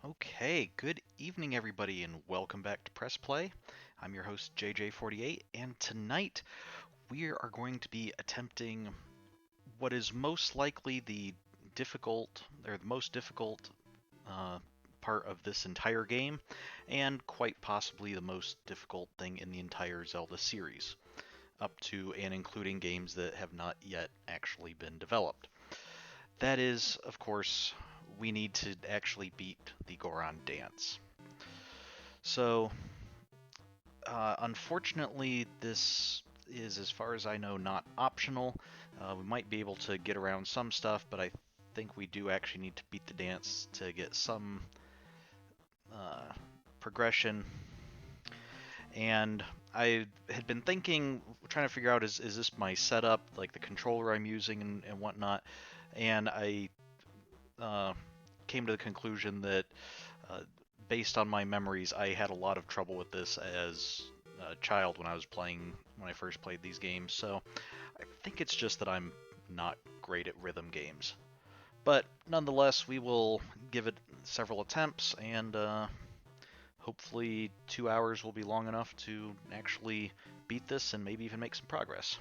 Okay, good evening, everybody, and welcome back to Press Play. I'm your host, JJ48, and tonight we are going to be attempting what is most likely the most difficult uh, part of this entire game, and quite possibly the most difficult thing in the entire Zelda series, up to and including games that have not yet actually been developed. That is, of course, we need to actually beat the Goron Dance. So, unfortunately, this is, as far as I know, not optional. We might be able to get around some stuff, but I think we do actually need to beat the dance to get some uh, progression. And I had been thinking, trying to figure out is this my setup, like the controller I'm using and whatnot. And I uh, came to the conclusion that uh, based on my memories, I had a lot of trouble with this as a child when I first played these games. So I think it's just that I'm not great at rhythm games. But nonetheless, we will give it several attempts, and hopefully 2 hours will be long enough to actually beat this and maybe even make some progress.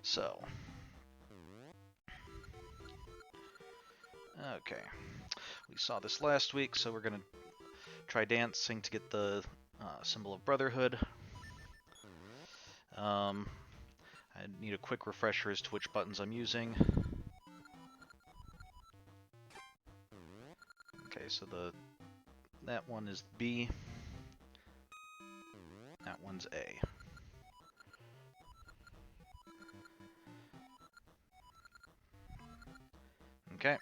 So, okay. We saw this last week, so we're going to try dancing to get the symbol of brotherhood. Um, I need a quick refresher as to which buttons I'm using. Okay, so that one is B, that one's A. Okay.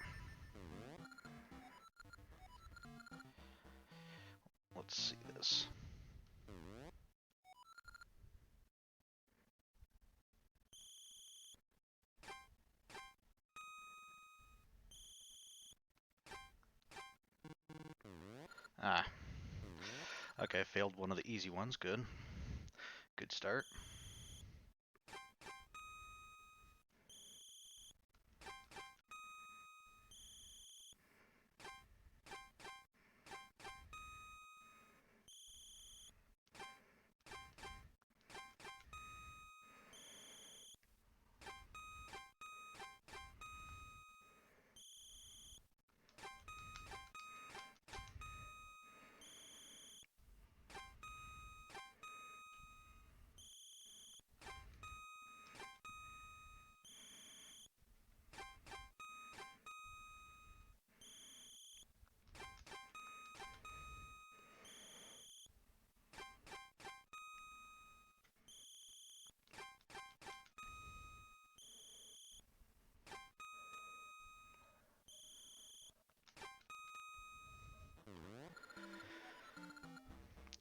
Let's see this. Ah. Okay, failed one of the easy ones. Good. Good start.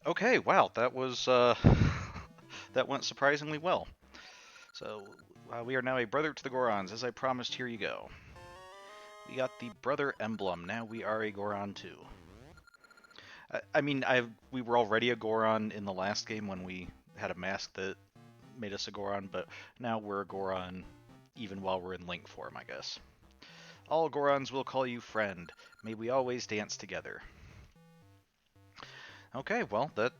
Okay, wow, that was that went surprisingly well. So we are now a brother to the Gorons, as I promised. Here you go. We got the brother emblem. Now we are a Goron too. I mean, we were already a Goron in the last game when we had a mask that made us a Goron, but now we're a Goron even while we're in Link form, I guess. All Gorons will call you friend. May we always dance together. Okay, well, that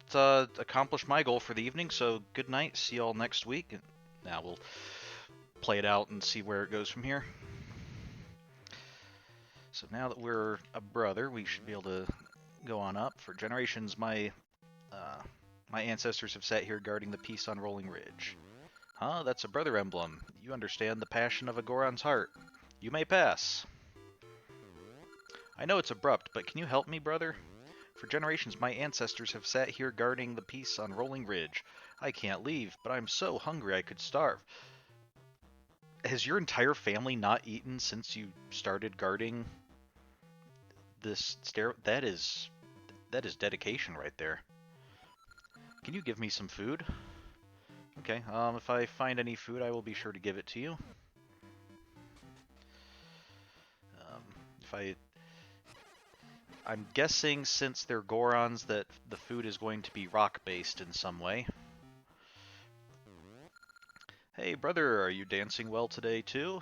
accomplished my goal for the evening, so good night. See y'all next week. Now we'll play it out and see where it goes from here. So now that we're a brother, we should be able to go on up. For generations, uh, my ancestors have sat here guarding the peace on Rolling Ridge. Huh? That's a brother emblem. You understand the passion of a Goron's heart. You may pass. I know it's abrupt, but can you help me, brother? For generations, my ancestors have sat here guarding the peace on Rolling Ridge. I can't leave, but I'm so hungry I could starve. Has your entire family not eaten since you started guarding this stair? That is dedication right there. Can you give me some food? Okay, if I find any food, I will be sure to give it to you. Um, if I... I'm guessing since they're Gorons that the food is going to be rock-based in some way. Hey, brother, are you dancing well today, too?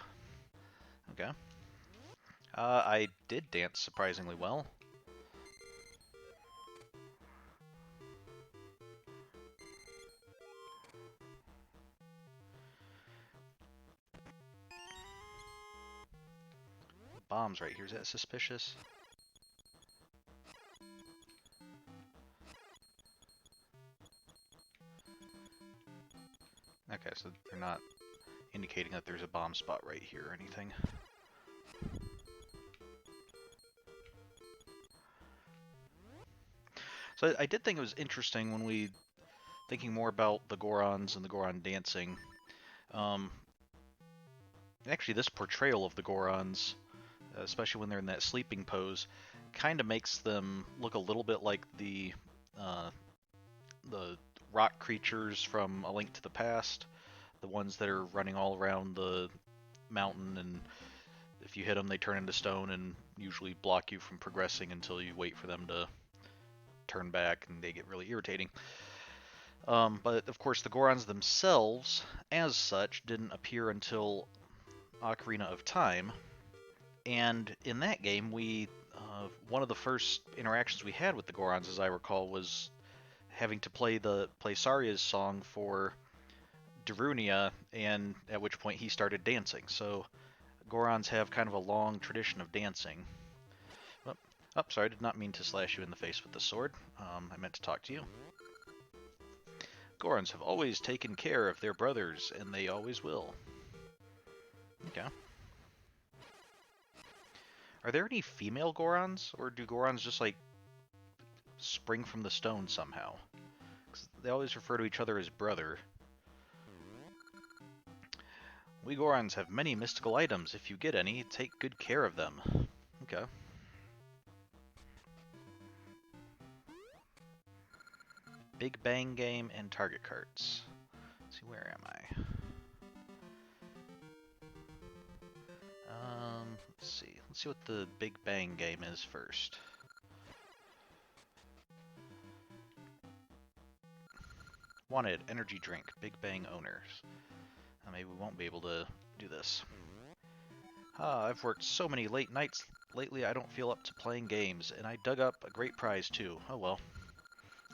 Okay. I did dance surprisingly well. Bombs right here, is that suspicious? Okay, so they're not indicating that there's a bomb spot right here or anything. So I did think it was interesting when we, thinking more about the Gorons and the Goron dancing. Um, Actually, this portrayal of the Gorons, especially when they're in that sleeping pose, kind of makes them look a little bit like uh, the rock creatures from A Link to the Past, the ones that are running all around the mountain, and if you hit them, they turn into stone and usually block you from progressing until you wait for them to turn back, and they get really irritating. But of course, the Gorons themselves, as such, didn't appear until Ocarina of Time. And in that game, one of the first interactions we had with the Gorons, as I recall, was having to play Saria's song for Darunia, and at which point he started dancing. So Gorons have kind of a long tradition of dancing. Oh, sorry, I did not mean to slash you in the face with the sword. I meant to talk to you. Gorons have always taken care of their brothers, and they always will. Okay. Are there any female Gorons, or do Gorons just, like, spring from the stone somehow? 'Cause they always refer to each other as brother. We Gorons have many mystical items. If you get any, take good care of them. Okay. Big Bang Game and target cards. Let's see, where am I? Let's see. Let's see what the Big Bang Game is first. Wanted, energy drink, Big Bang owners. Maybe we won't be able to do this. I've worked so many late nights lately I don't feel up to playing games, and I dug up a great prize too. Oh well.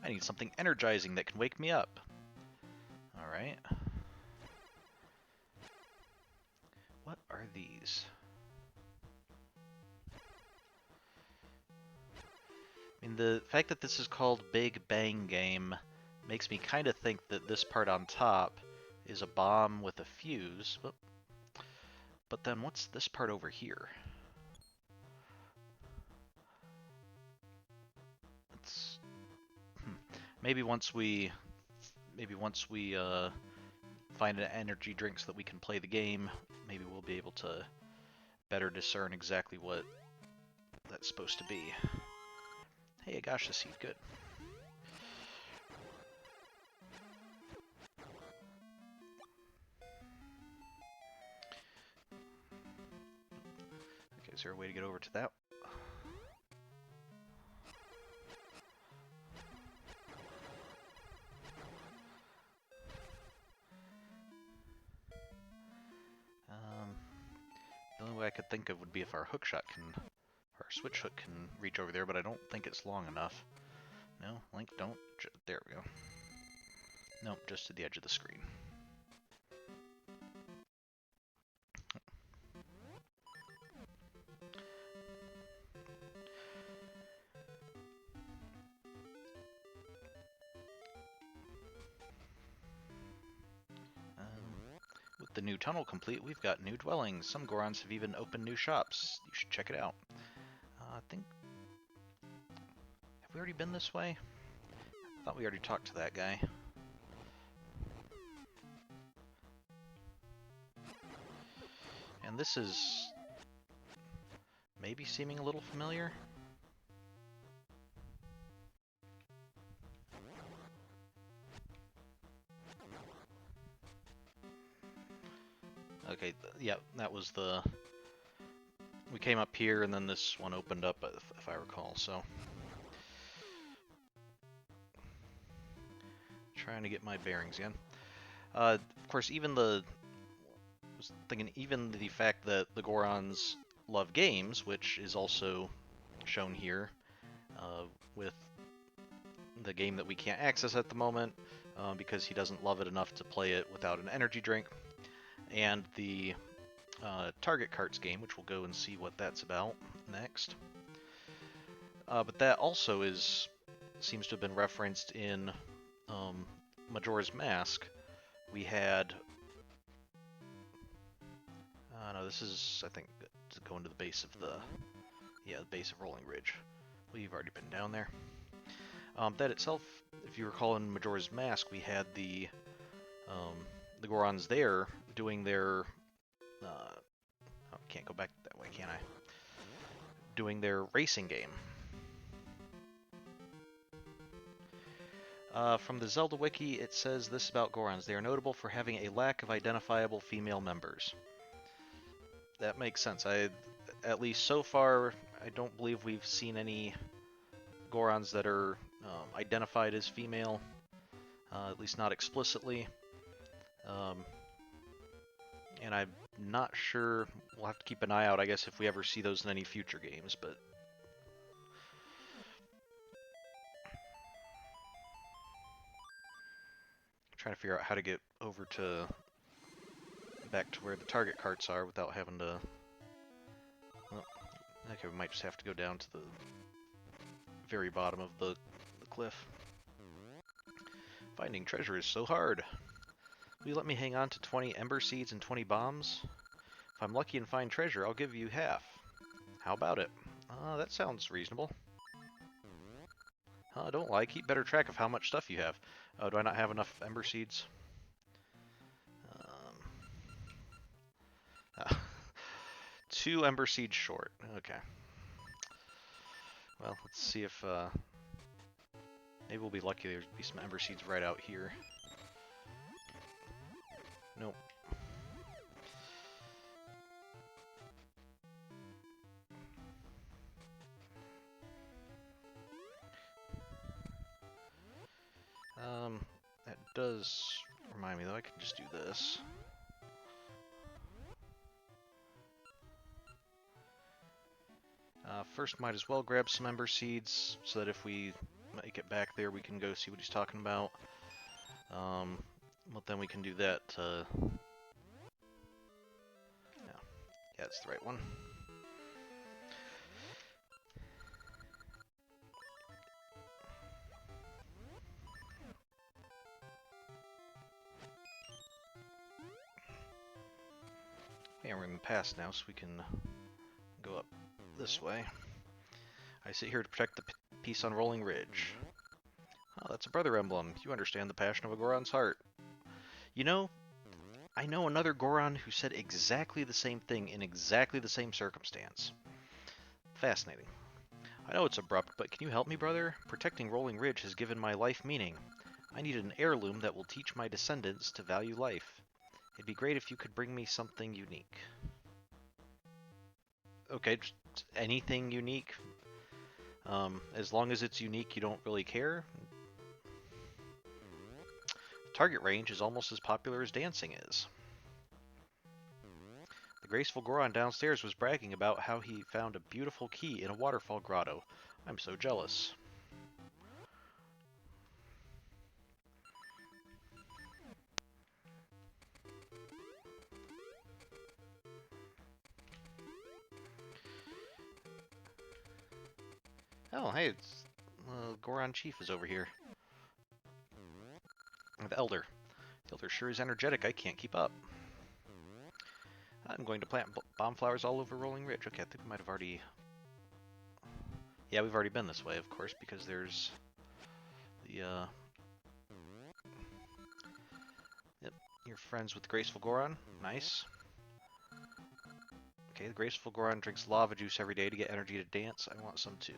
I need something energizing that can wake me up. Alright. What are these? I mean, the fact that this is called Big Bang Game makes me kind of think that this part on top is a bomb with a fuse. But then what's this part over here? It's maybe once we find an energy drink so that we can play the game, maybe we'll be able to better discern exactly what that's supposed to be. Hey, I got the seed, good. Okay, is there a way to get over to that? The only way I could think of would be if our switch hook can reach over there, but I don't think it's long enough. No, Link, don't. There we go. Nope, just to the edge of the screen. With the new tunnel complete, we've got new dwellings. Some Gorons have even opened new shops. You should check it out. I think... Have we already been this way? I thought we already talked to that guy. And this is... maybe seeming a little familiar? Okay, yeah, that was the... We came up here and then this one opened up, if I recall, so... Trying to get my bearings again. Of course, even the... I was thinking, even the fact that the Gorons love games, which is also shown here with the game that we can't access at the moment because he doesn't love it enough to play it without an energy drink, and the Target Carts game, which we'll go and see what that's about next. But that also seems to have been referenced in Majora's Mask. We had... no, this is, I think, going to the base of the... Yeah, the base of Rolling Ridge. We've already been down there. That itself, if you recall in Majora's Mask, we had the Gorons there doing their... oh, can't go back that way, can I? Doing their racing game. From the Zelda Wiki, it says this about Gorons. They are notable for having a lack of identifiable female members. That makes sense. At least so far, I don't believe we've seen any Gorons that are identified as female, at least not explicitly. And I'm not sure, we'll have to keep an eye out, I guess, if we ever see those in any future games, but... Trying to figure out how to get over to back to where the target carts are without having to... Well, okay, we might just have to go down to the very bottom of the cliff. Finding treasure is so hard. Will you let me hang on to 20 ember seeds and 20 bombs? If I'm lucky and find treasure, I'll give you half. How about it? That sounds reasonable. Don't lie, keep better track of how much stuff you have. Oh, do I not have enough ember seeds? 2 ember seeds short. Okay. Well, let's see if maybe we'll be lucky there'll be some ember seeds right out here. Nope. That does remind me though, I can just do this. First, might as well grab some ember seeds so that if we make it back there, we can go see what he's talking about. But then we can do that. Yeah, it's the right one. Yeah, we're in the past now, so we can go up this way. I sit here to protect the peace on Rolling Ridge. Oh, that's a brother emblem. You understand the passion of a Goron's heart. You know, I know another Goron who said exactly the same thing in exactly the same circumstance. Fascinating. I know it's abrupt, but can you help me, brother? Protecting Rolling Ridge has given my life meaning. I need an heirloom that will teach my descendants to value life. It'd be great if you could bring me something unique. Okay, just anything unique. As long as it's unique, you don't really care. Target range is almost as popular as dancing is. The graceful Goron downstairs was bragging about how he found a beautiful key in a waterfall grotto. I'm so jealous. Oh, hey, it's Goron Chief is over here. The Elder. The Elder sure is energetic. I can't keep up. I'm going to plant bomb flowers all over Rolling Ridge. Okay, I think we might have already... Yeah, we've already been this way, of course, because there's the, Yep, you're friends with the Graceful Goron. Nice. Okay, the Graceful Goron drinks lava juice every day to get energy to dance. I want some too.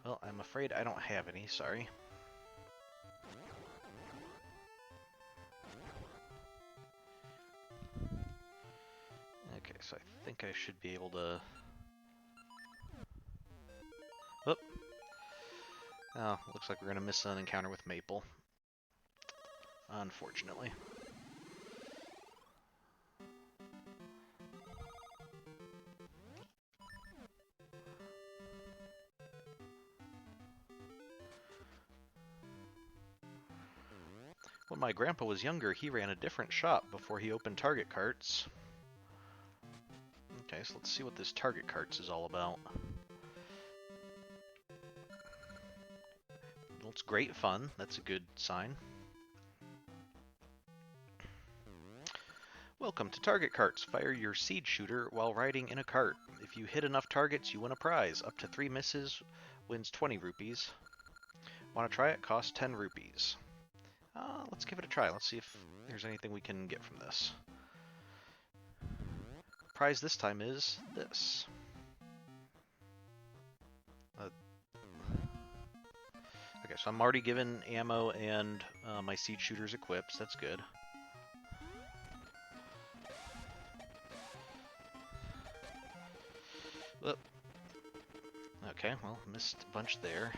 Well, I'm afraid I don't have any, sorry. Okay, so I think I should be able to... Oop. Oh, looks like we're going to miss an encounter with Maple. Unfortunately. my grandpa was younger, he ran a different shop before he opened Target Carts. Okay, so let's see what this Target Carts is all about. Well, it's great fun. That's a good sign. Welcome to Target Carts. Fire your seed shooter while riding in a cart. If you hit enough targets, you win a prize. Up to 3 misses wins 20 rupees. Want to try it? Costs 10 rupees. Let's give it a try. Let's see if there's anything we can get from this. Prize this time is this. Okay, so I'm already given ammo and my seed shooters equipped. That's good. Oop. Okay, well, missed a bunch there.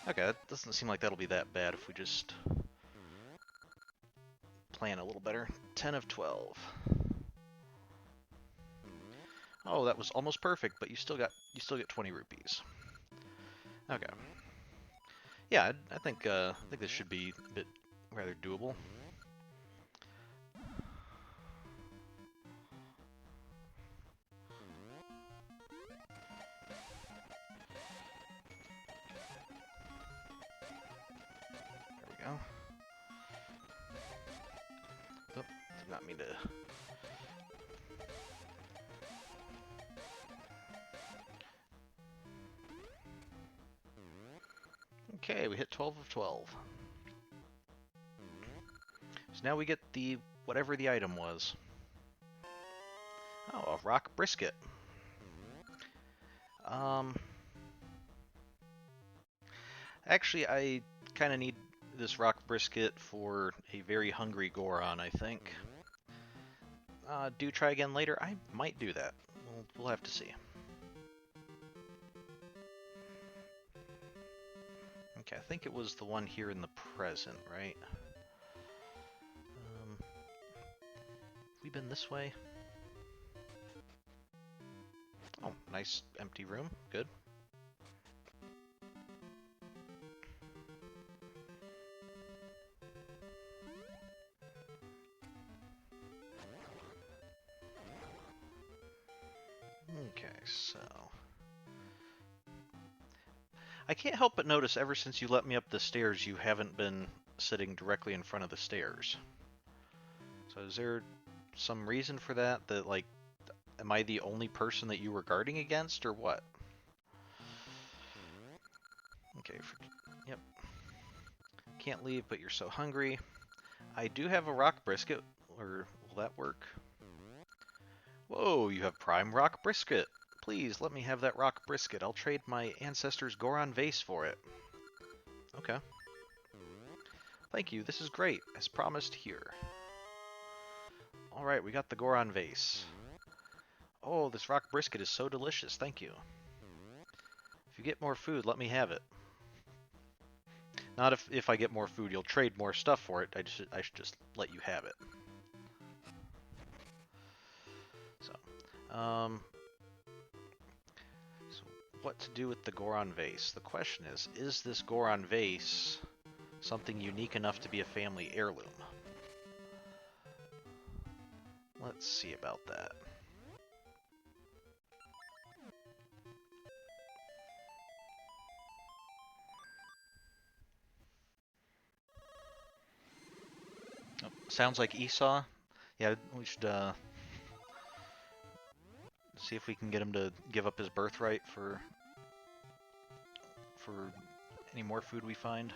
Okay, that doesn't seem like that'll be that bad if we just plan a little better. 10 of 12. Oh, that was almost perfect, but you still get 20 rupees. Okay. Yeah, I think this should be a bit rather doable. There we go. Oh, did not mean to. Okay, we hit 12 of 12. So now we get the whatever the item was. Oh, a rock brisket. Actually, I kind of need this rock brisket for a very hungry Goron, I think. Do try again later? I might do that. We'll have to see. Okay, I think it was the one here in the present, right? We've been this way. Oh, nice empty room. Good. Okay, so... I can't help but notice ever since you let me up the stairs, you haven't been sitting directly in front of the stairs. So is there some reason for that? That, like, am I the only person that you were guarding against, or what? Okay, yep. Can't leave, but you're so hungry. I do have a rock brisket, or will that work? Whoa, you have prime rock brisket. Please, let me have that rock brisket. I'll trade my ancestor's Goron vase for it. Okay. Thank you, this is great. As promised, here. Alright, we got the Goron vase. Oh, this rock brisket is so delicious, thank you. If you get more food, let me have it. Not if I get more food, you'll trade more stuff for it. I should just let you have it. So, so what to do with the Goron vase? The question is this Goron vase something unique enough to be a family heirloom? Let's see about that. Oh, sounds like Esau. Yeah, we should see if we can get him to give up his birthright for any more food we find.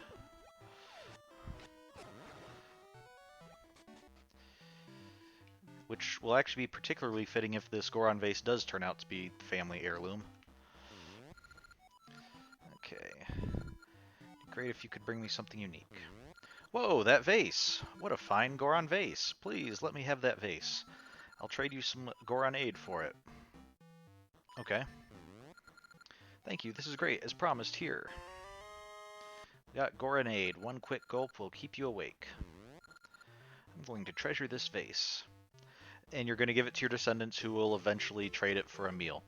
Which will actually be particularly fitting if this Goron vase does turn out to be family heirloom. Okay. Great if you could bring me something unique. Whoa, that vase! What a fine Goron vase! Please, let me have that vase. I'll trade you some Goron aid for it. Okay. Thank you, this is great. As promised, here. We got Goron aid. One quick gulp will keep you awake. I'm going to treasure this vase. And you're going to give it to your descendants who will eventually trade it for a meal.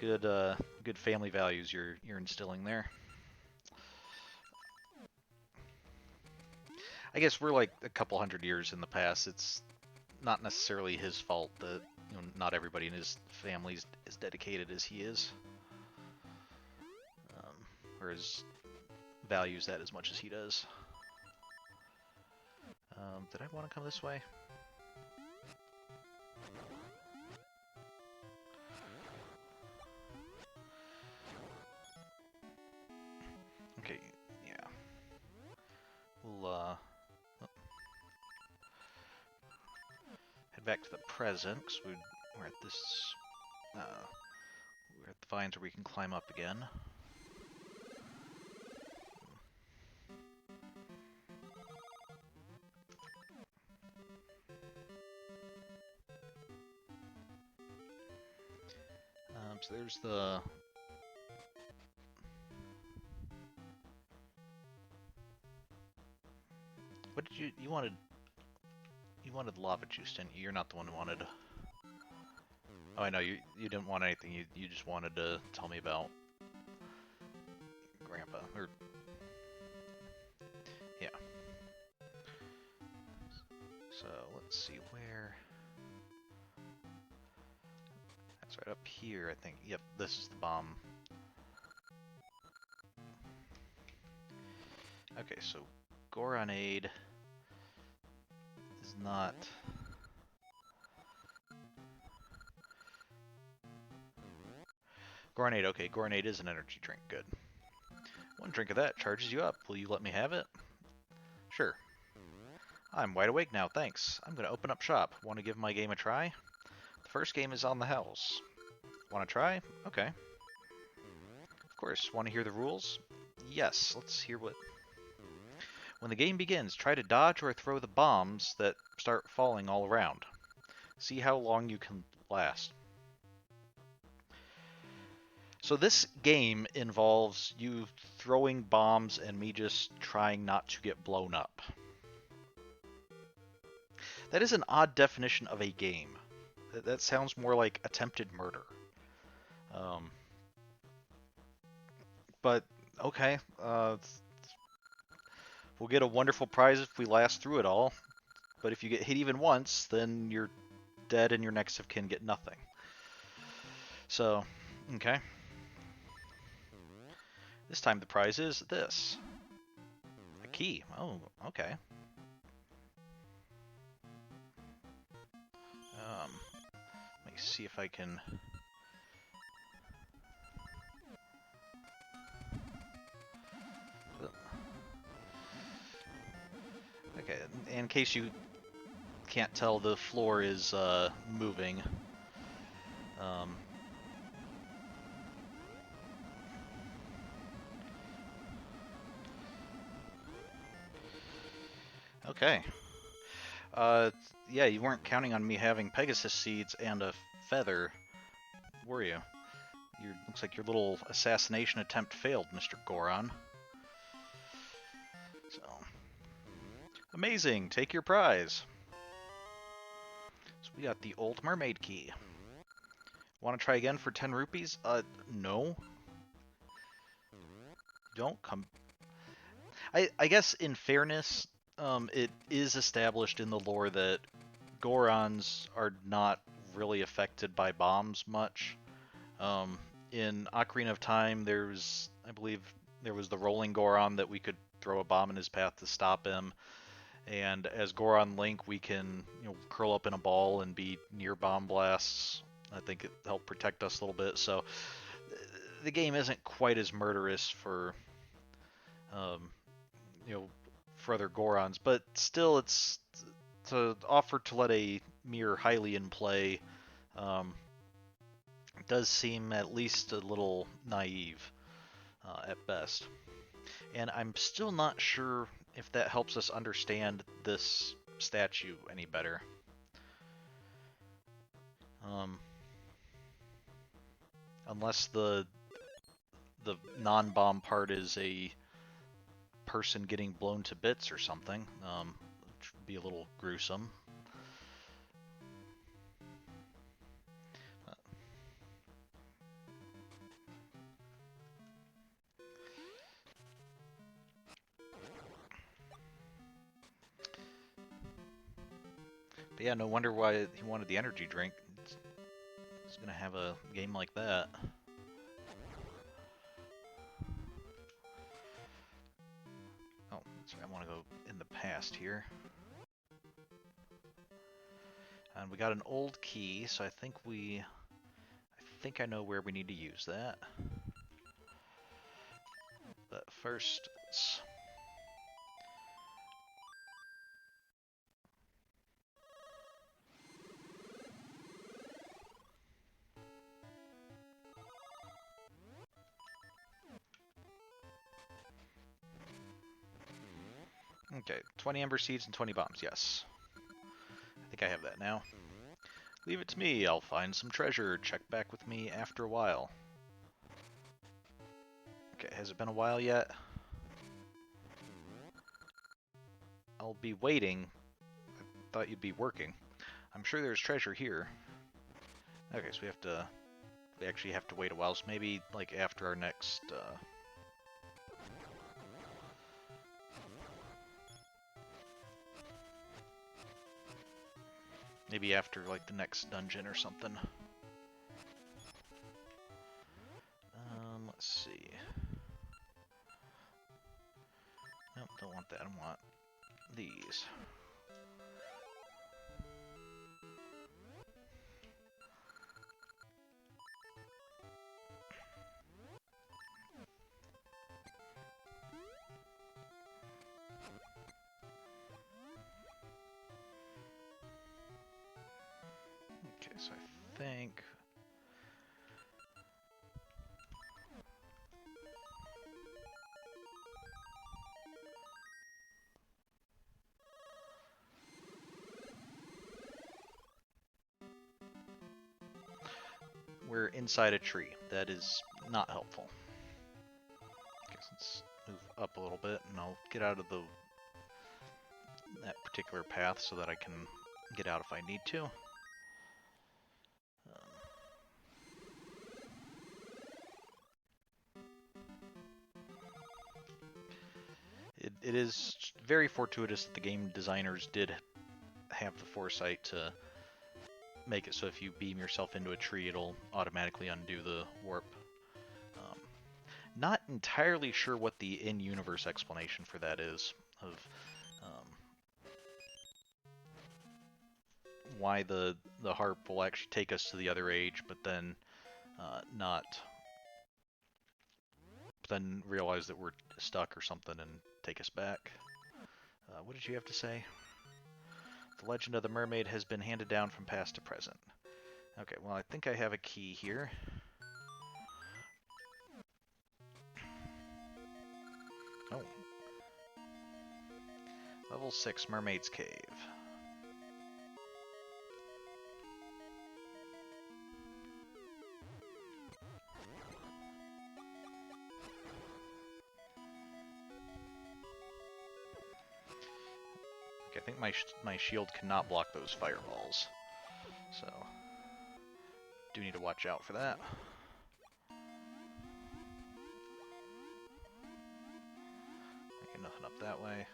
good family values you're instilling there. I guess we're like a couple hundred years in the past. It's not necessarily his fault that not everybody in his family is as dedicated as he is, or values that as much as he does. Did I want to come this way? Okay, yeah. We'll head back to the present, because we're at this, we're at the vines where we can climb up again. So there's the... What did you wanted? You wanted lava juice, didn't you? You're not the one who wanted... Oh, I know, you didn't want anything, you just wanted to tell me about Grandpa, or... Yeah. So, let's see where... That's right up here, I think. Yep, this is the bomb. Okay, so Goronade is not... Goronade, okay, Goronade is an energy drink, good. One drink of that charges you up. Will you let me have it? Sure. I'm wide awake now, thanks. I'm gonna open up shop. Want to give my game a try? The first game is on the house. Want to try? Okay. Of course, want to hear the rules? Yes, let's hear what... When the game begins, try to dodge or throw the bombs that start falling all around. See how long you can last. So this game involves you throwing bombs and me just trying not to get blown up. That is an odd definition of a game. That sounds more like attempted murder. But, okay. We'll get a wonderful prize if we last through it all. But if you get hit even once, then you're dead and your next of kin get nothing. So, okay. This time the prize is this. A key. Oh, okay. Let me see if I can... Okay, in case you can't tell, the floor is moving. Okay. Yeah, you weren't counting on me having Pegasus seeds and a feather, were you? Looks like your little assassination attempt failed, Mr. Goron. So, amazing! Take your prize. So we got the old mermaid key. Want to try again for 10 rupees? No. Don't come... I guess, in fairness, it is established in the lore that Gorons are not really affected by bombs much. In Ocarina of Time, I believe there was the rolling Goron that we could throw a bomb in his path to stop him. And as Goron Link, we can curl up in a ball and be near bomb blasts. I think it helped protect us a little bit. So the game isn't quite as murderous for for other Gorons, but still, it's to offer to let a mere Hylian play. Does seem at least a little naive at best. And I'm still not sure if that helps us understand this statue any better. Unless the non-bomb part is a person getting blown to bits or something, which would be a little gruesome. But yeah, no wonder why he wanted the energy drink. He's gonna have a game like that. Oh, sorry, I want to go in the past here. And we got an old key, so I think I know where we need to use that. But first, okay, 20 ember seeds and 20 bombs, yes. I think I have that now. Leave it to me, I'll find some treasure. Check back with me after a while. Okay, has it been a while yet? I'll be waiting. I thought you'd be working. I'm sure there's treasure here. Okay, so we actually have to wait a while, so maybe like after our next, maybe after like the next dungeon or something. Let's see. Nope, don't want that. I want these. Okay, so I think we're inside a tree. That is not helpful. Okay, so let's move up a little bit, and I'll get out of that particular path so that I can get out if I need to. It is very fortuitous that the game designers did have the foresight to make it so if you beam yourself into a tree, it'll automatically undo the warp. Not entirely sure what the in-universe explanation for that is, of why the harp will actually take us to the other age, but then not, but then realize that we're stuck or something and take us back. What did you have to say? The legend of the mermaid has been handed down from past to present. Okay, well I think I have a key here. Oh. Level 6 Mermaid's Cave. Okay, I think my shield cannot block those fireballs. So, do need to watch out for that. Okay, nothing up that way.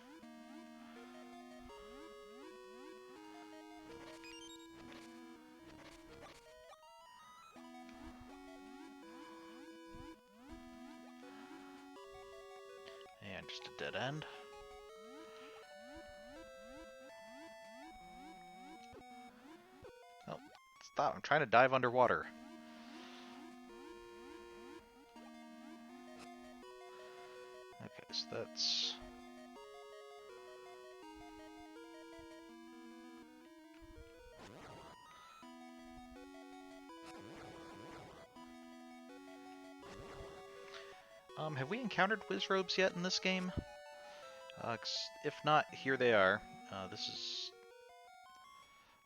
And just a dead end. Oh, stop, I'm trying to dive underwater. Okay, so that's... have we encountered Wizrobes yet in this game? If not, here they are. This is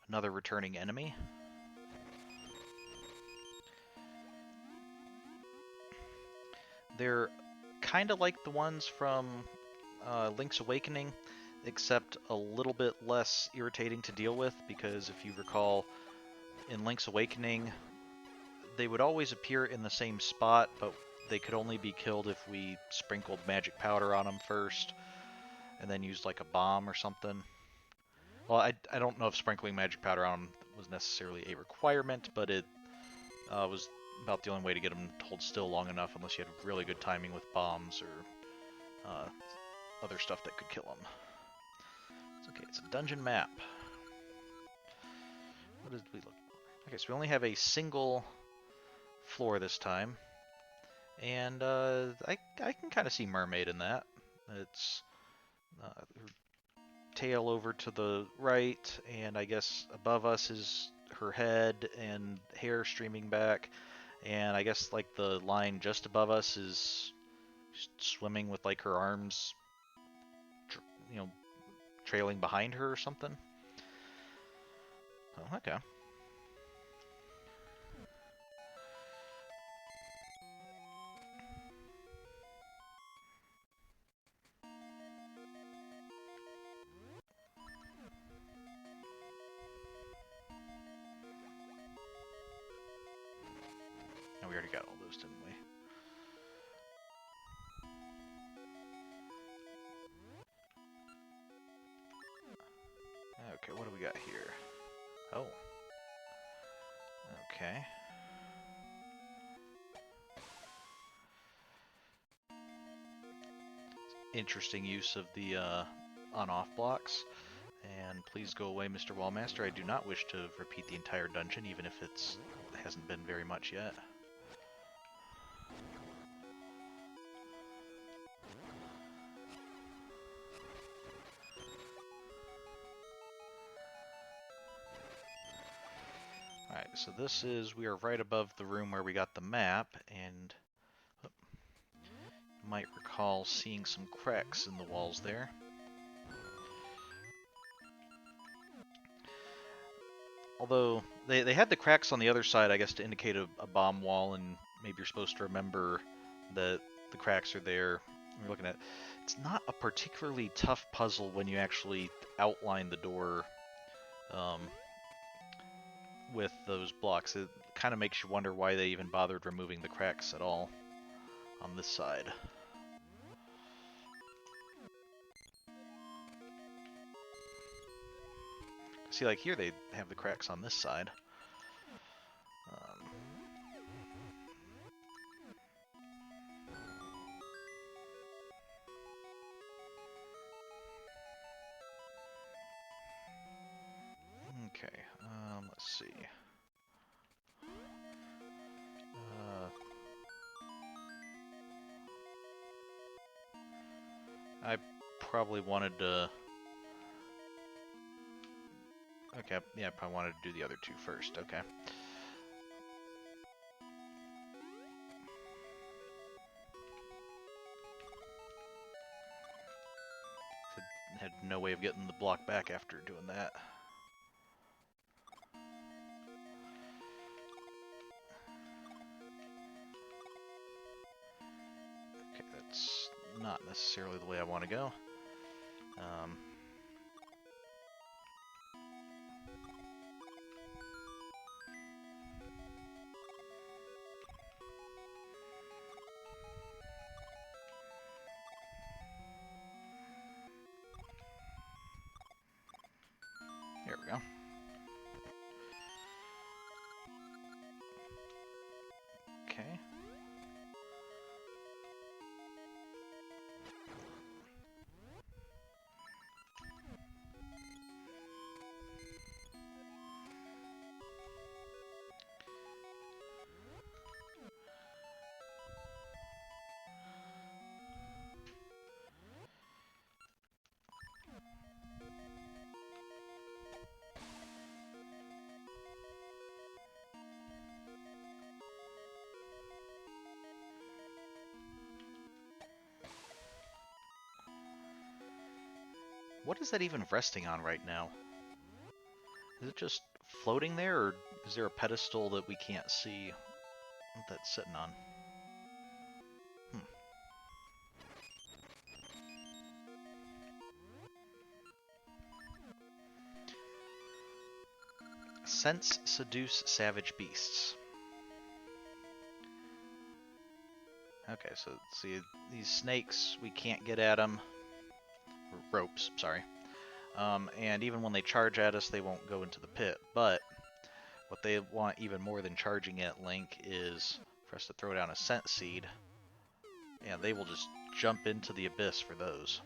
another returning enemy. They're kind of like the ones from Link's Awakening, except a little bit less irritating to deal with, because if you recall, in Link's Awakening, they would always appear in the same spot, but they could only be killed if we sprinkled magic powder on them first, and then used like a bomb or something. Well, I don't know if sprinkling magic powder on was necessarily a requirement, but it was about the only way to get them to hold still long enough, unless you had really good timing with bombs or other stuff that could kill them. It's okay. It's a dungeon map. What did we look? Okay, so we only have a single floor this time, and I can kind of see Mermaid in that. It's her tail over to the right, and I guess above us is her head and hair streaming back, and I guess like the line just above us is swimming with like her arms, you know, trailing behind her or something. Oh, okay. And we already got all those, didn't we? Okay, what do we got here? Oh. Okay. Interesting use of the on-off blocks. And please go away, Mr. Wallmaster. I do not wish to repeat the entire dungeon, even if it hasn't been very much yet. Alright, so we are right above the room where we got the map, and you might recall seeing some cracks in the walls there. Although, they had the cracks on the other side, I guess, to indicate a bomb wall, and maybe you're supposed to remember that the cracks are there. We're looking at. It's not a particularly tough puzzle when you actually outline the door with those blocks. It kind of makes you wonder why they even bothered removing the cracks at all on this side. See, like here they have the cracks on this side. Okay, let's see. I probably wanted to... Okay, yeah, I probably wanted to do the other two first, okay. Had no way of getting the block back after doing that. Okay, that's not necessarily the way I want to go. There we go. Okay. What is that even resting on right now? Is it just floating there, or is there a pedestal that we can't see what that's sitting on? Sense seduce savage beasts. Okay, so see, these snakes, we can't get at them. Ropes, sorry. And even when they charge at us, they won't go into the pit. But what they want even more than charging at Link is for us to throw down a scent seed, and they will just jump into the abyss for those.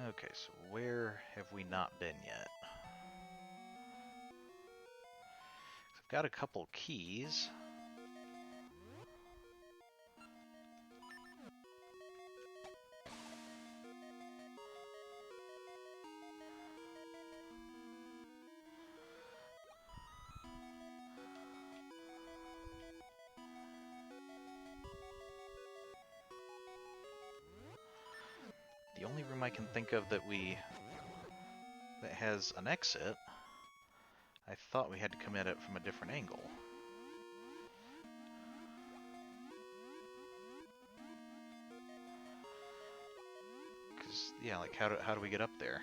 Okay, so where have we not been yet? I've got a couple keys. The only room I can think of that has an exit, I thought we had to come at it from a different angle. Cause yeah, like how do we get up there?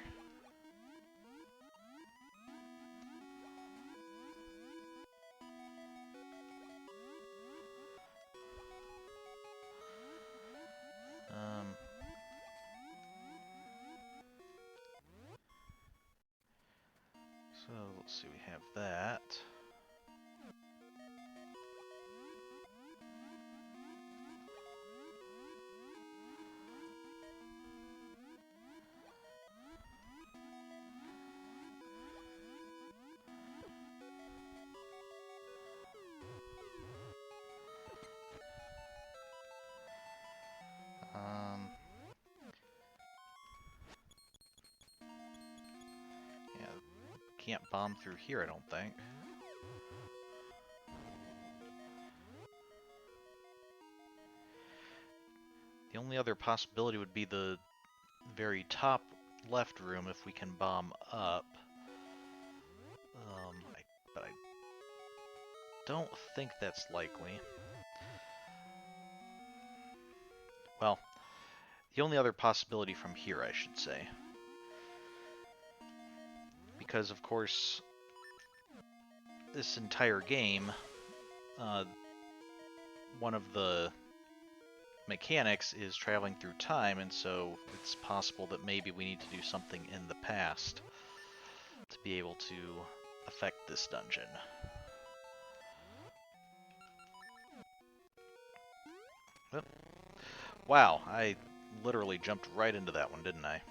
So let's see, we have that. Yeah, can't bomb through here, I don't think. The only other possibility would be the very top left room if we can bomb up. But I don't think that's likely. Well, the only other possibility from here, I should say. Because, of course, this entire game, one of the mechanics is traveling through time, and so it's possible that maybe we need to do something in the past to be able to affect this dungeon. Oh. Wow, I literally jumped right into that one, didn't I?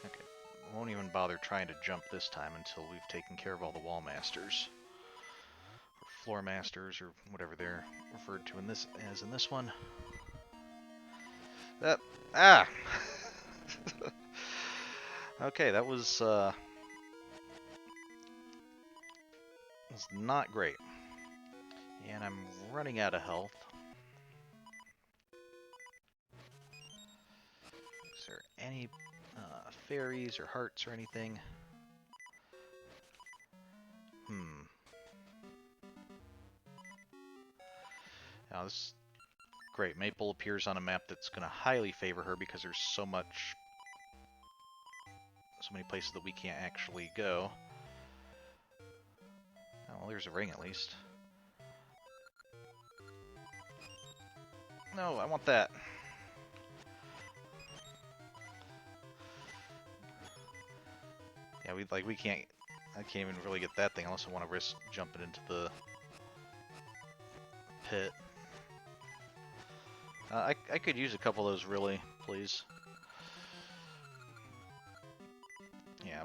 Okay, won't even bother trying to jump this time until we've taken care of all the wall masters. Or floor masters, or whatever they're referred to in this one. Okay, that was not great. And I'm running out of health. Is there any fairies or hearts or anything? Now this is great. Maple appears on a map that's going to highly favor her because there's so many places that we can't actually go. Oh, well, there's a ring at least. No, I want that. Yeah, we can't. I can't even really get that thing unless I want to risk jumping into the pit. I could use a couple of those, really, please. Yeah,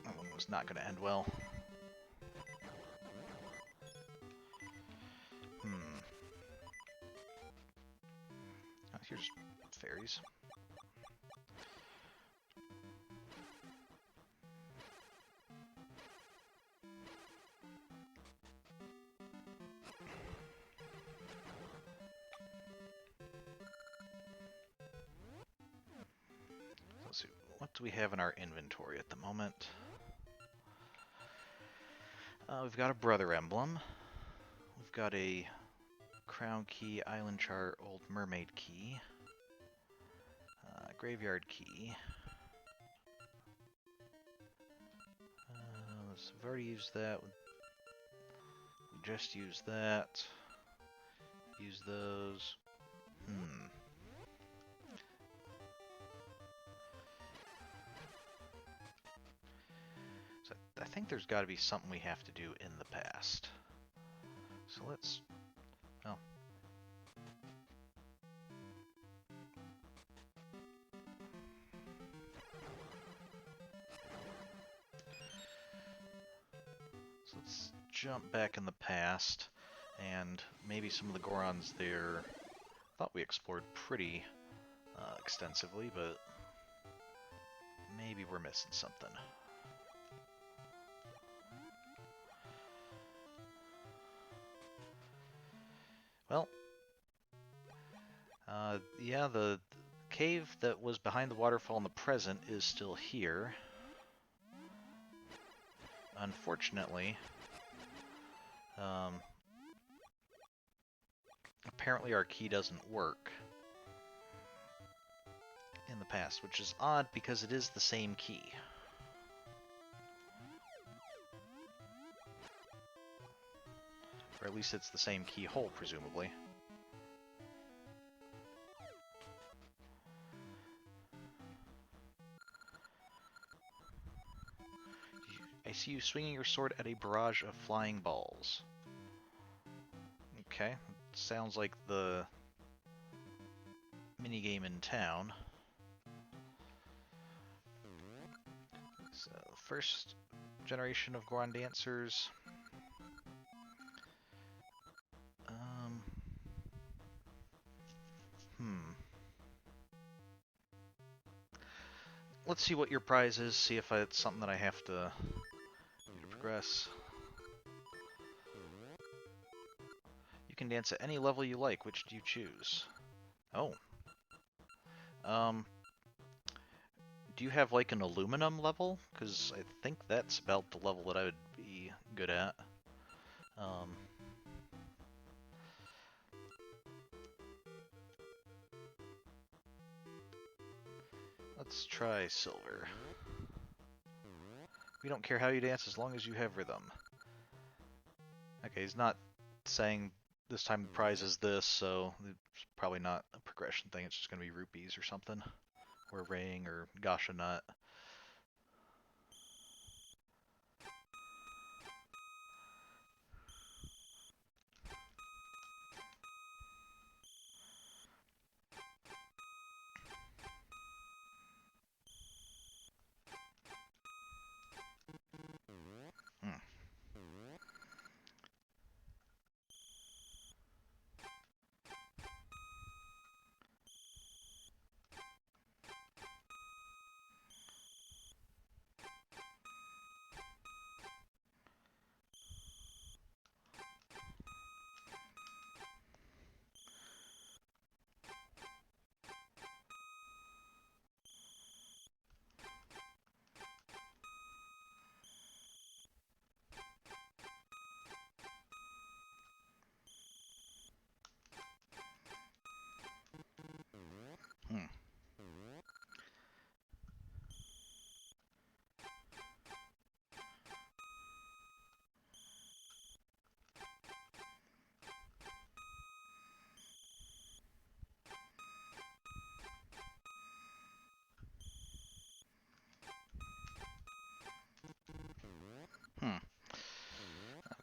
that one was not going to end well. Oh, here's fairies. what do we have in our inventory at the moment? We've got a brother emblem. We've got a crown key, island chart, old mermaid key, graveyard key. We've already used that. We just used that. Use those. So I think there's got to be something we have to do in the past. So let's... Oh. So let's jump back in the past, and maybe some of the Gorons there. I thought we explored pretty extensively, but maybe we're missing something. Well, yeah, the cave that was behind the waterfall in the present is still here. Unfortunately, apparently our key doesn't work in the past, which is odd because it is the same key. Or at least it's the same keyhole, presumably. I see you swinging your sword at a barrage of flying balls. Okay, sounds like the minigame in town. So, first generation of Goron Dancers. Let's see what your prize is, see if it's something that I have to do to progress. You can dance at any level you like. Which do you choose? Oh. Do you have like an aluminum level? Because I think that's about the level that I would be good at. Let's try silver. We don't care how you dance as long as you have rhythm. Okay, he's not saying this time the prize is this, so it's probably not a progression thing. It's just going to be rupees or something. Or ring or gasha nut.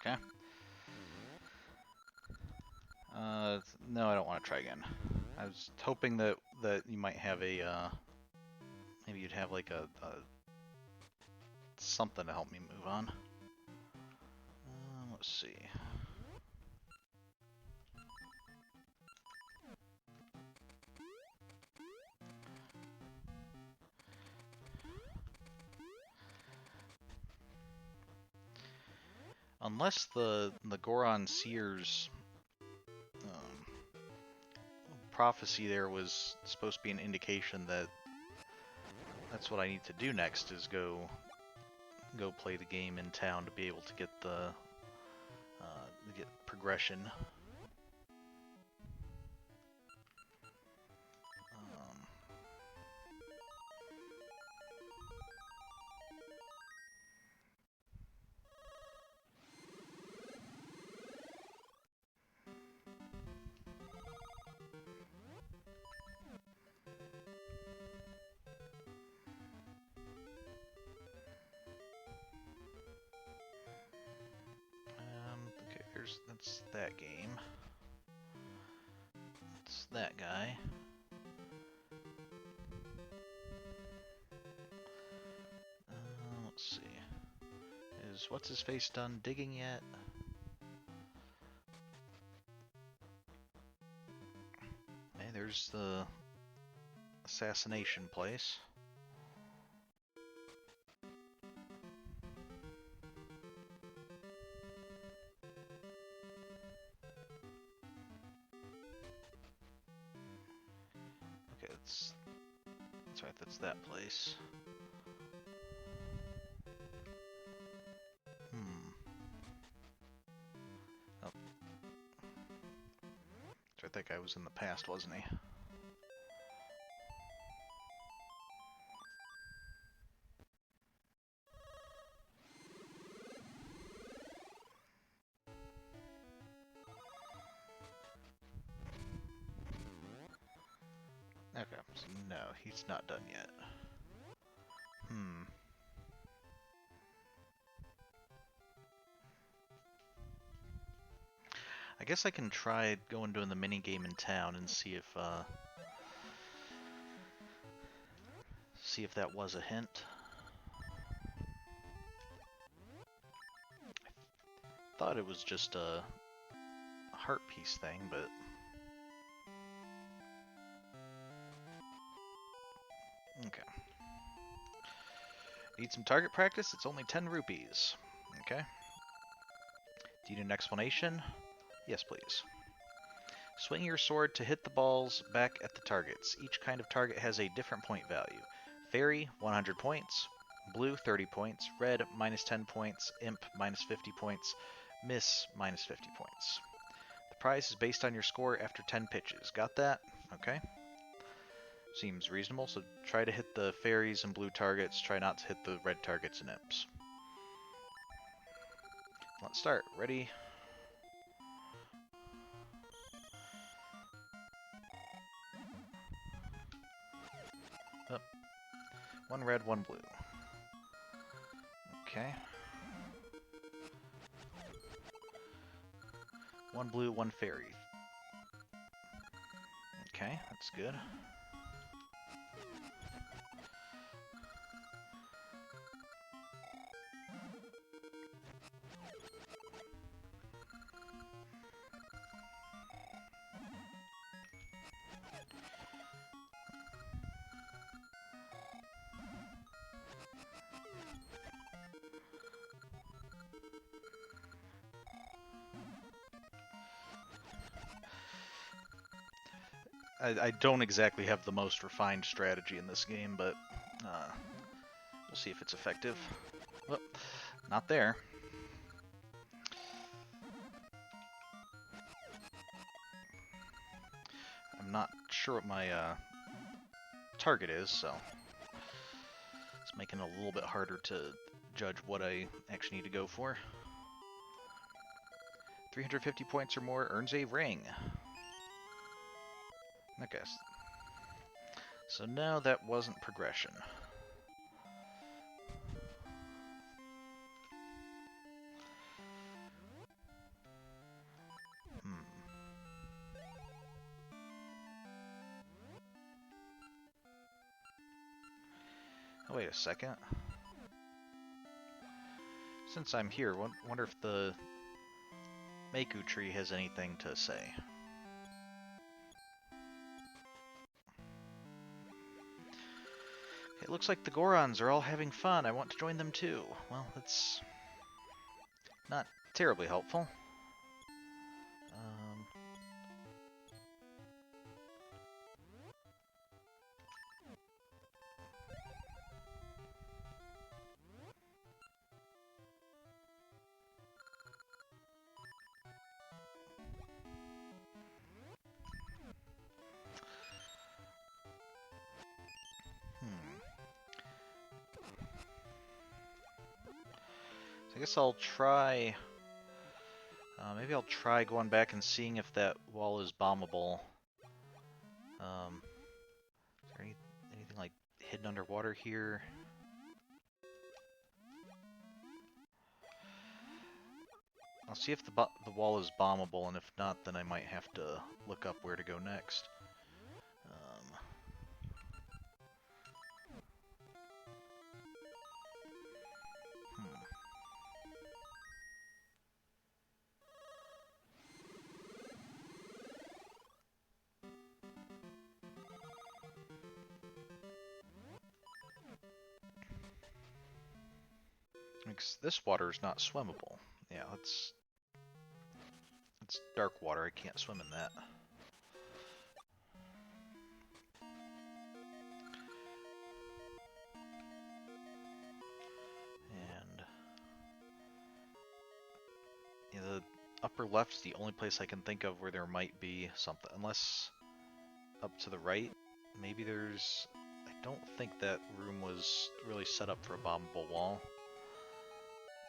Okay. No, I don't want to try again. I was hoping that you might have a, maybe you'd have like a something to help me move on. Let's see. Unless the Goron Seer's prophecy there was supposed to be an indication that That's what I need to do next, is go play the game in town to be able to get the get progression. Okay, that's that game. That's that guy. Let's see. Is what's his face done digging yet? Hey, there's the assassination place. Okay, that's right, that's that place. Oh. That's right, that guy was in the past, wasn't he? Okay, so no, he's not done yet. I guess I can try going doing the mini game in town and see if that was a hint. I thought it was just a heart piece thing, but okay. Need some target practice? It's only 10 rupees. Okay. Do you need an explanation? Yes, please. Swing your sword to hit the balls back at the targets. Each kind of target has a different point value. Fairy, 100 points. Blue, 30 points. Red, minus 10 points. Imp, minus 50 points. Miss, minus 50 points. The prize is based on your score after 10 pitches. Got that? Okay. Seems reasonable, so try to hit the fairies and blue targets. Try not to hit the red targets and imps. Let's start. Ready? Oh. One red, one blue. Okay. One blue, one fairy. Okay, that's good. I don't exactly have the most refined strategy in this game, but we'll see if it's effective. Oh, not there. I'm not sure what my target is, so it's making it a little bit harder to judge what I actually need to go for. 350 points or more earns a ring. Okay. So no, that wasn't progression. Oh, wait a second. Since I'm here, wonder if the Meiku tree has anything to say. It looks like the Gorons are all having fun. I want to join them too. Well, that's not terribly helpful. I guess I'll try... maybe I'll try going back and seeing if that wall is bombable. Is there anything like hidden underwater here? I'll see if the wall is bombable, and if not, then I might have to look up where to go next. This water is not swimmable. Yeah, it's dark water. I can't swim in that. And yeah, the upper left is the only place I can think of where there might be something. Unless up to the right, maybe there's... I don't think that room was really set up for a bombable wall.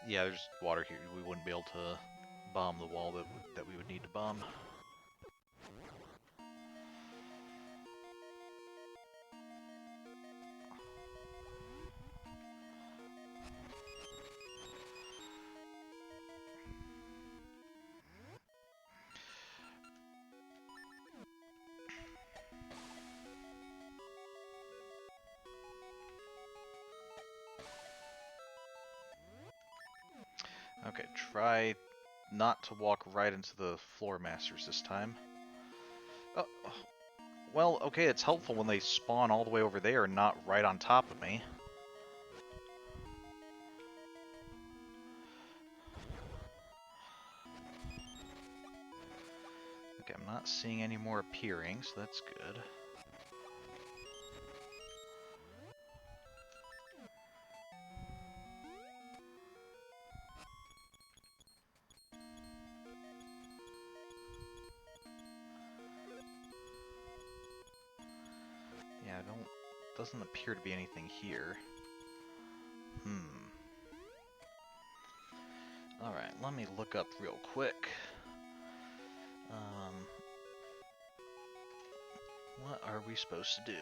Yeah, there's water here. We wouldn't be able to bomb the wall that we would need to bomb. Okay, try not to walk right into the floor masters this time. Oh, well, okay, it's helpful when they spawn all the way over there and not right on top of me. Okay, I'm not seeing any more appearing, so that's good. Yeah, doesn't appear to be anything here. Alright, let me look up real quick. What are we supposed to do?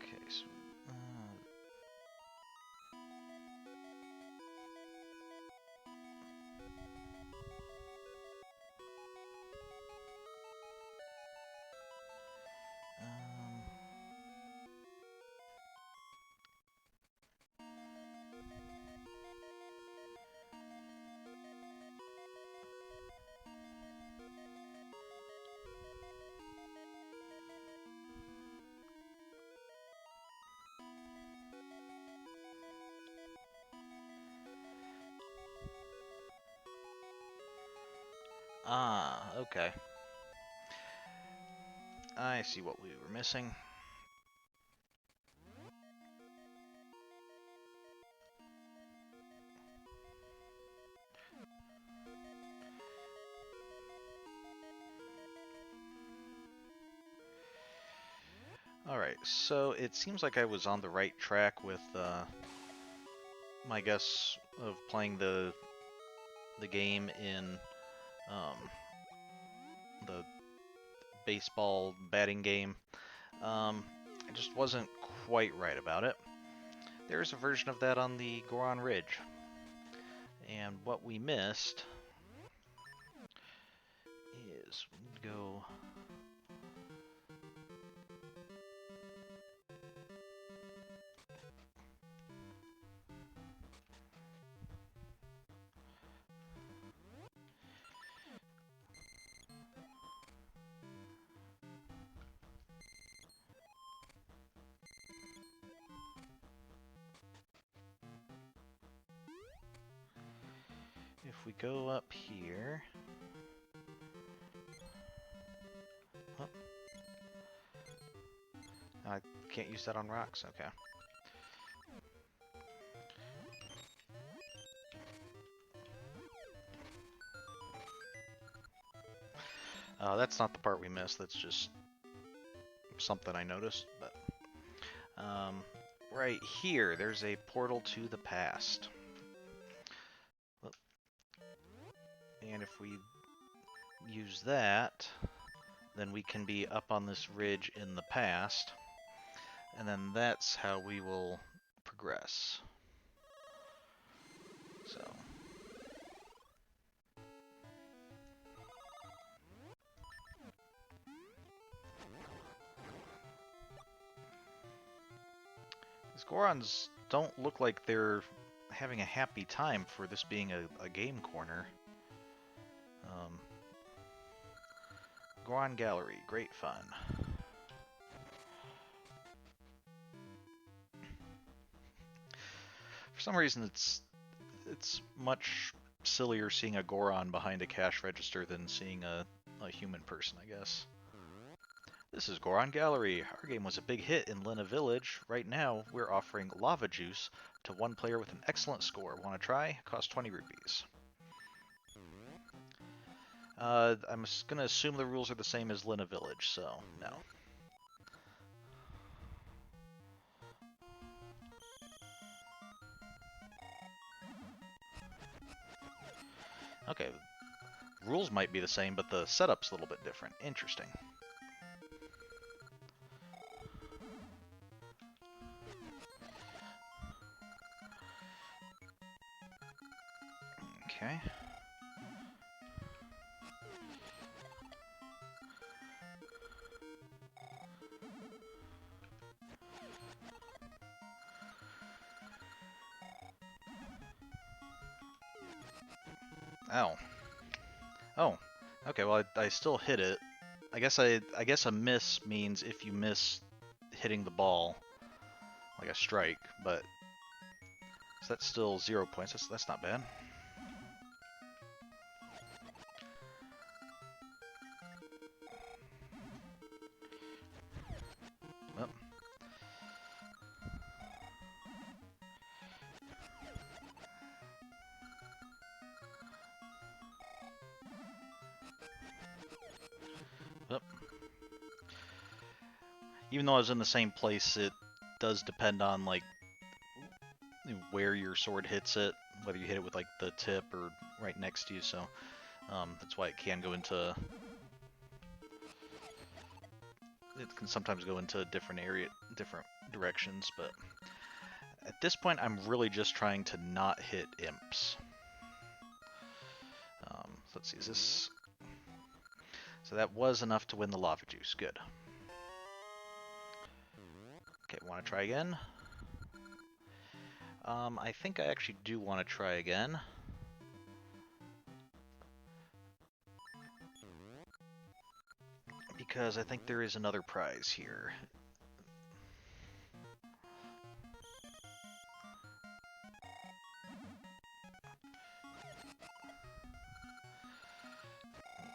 Okay, so... okay. I see what we were missing. Alright, so it seems like I was on the right track with my guess of playing the game in the baseball batting game. I just wasn't quite right about it. There's a version of that on the Goron Ridge. And what we missed is we need to go... If we go up here... Oh. I can't use that on rocks, okay. That's not the part we missed. That's just something I noticed. But right here, there's a portal to the past. And if we use that, then we can be up on this ridge in the past. And then that's how we will progress. So. These Gorons don't look like they're having a happy time for this being a game corner. Goron Gallery, great fun. For some reason, it's much sillier seeing a Goron behind a cash register than seeing a human person, I guess. This is Goron Gallery. Our game was a big hit in Lena Village. Right now, we're offering lava juice to one player with an excellent score. Want to try? Cost 20 rupees. I'm going to assume the rules are the same as Lena Village, so no. Okay, rules might be the same, but the setup's a little bit different. Interesting. Okay. Ow. Oh. Okay, well I still hit it. I guess a miss means if you miss hitting the ball, like a strike, but so that's still 0 points. That's not bad. Oh. Oh. Even though I was in the same place, it does depend on like where your sword hits it, whether you hit it with like the tip or right next to you. So that's why it can go into. It can sometimes go into different directions, but at this point, I'm really just trying to not hit imps. Let's see, is this? So that was enough to win the lava juice. Good. Okay, want to try again? I think I actually do want to try again. Because I think there is another prize here.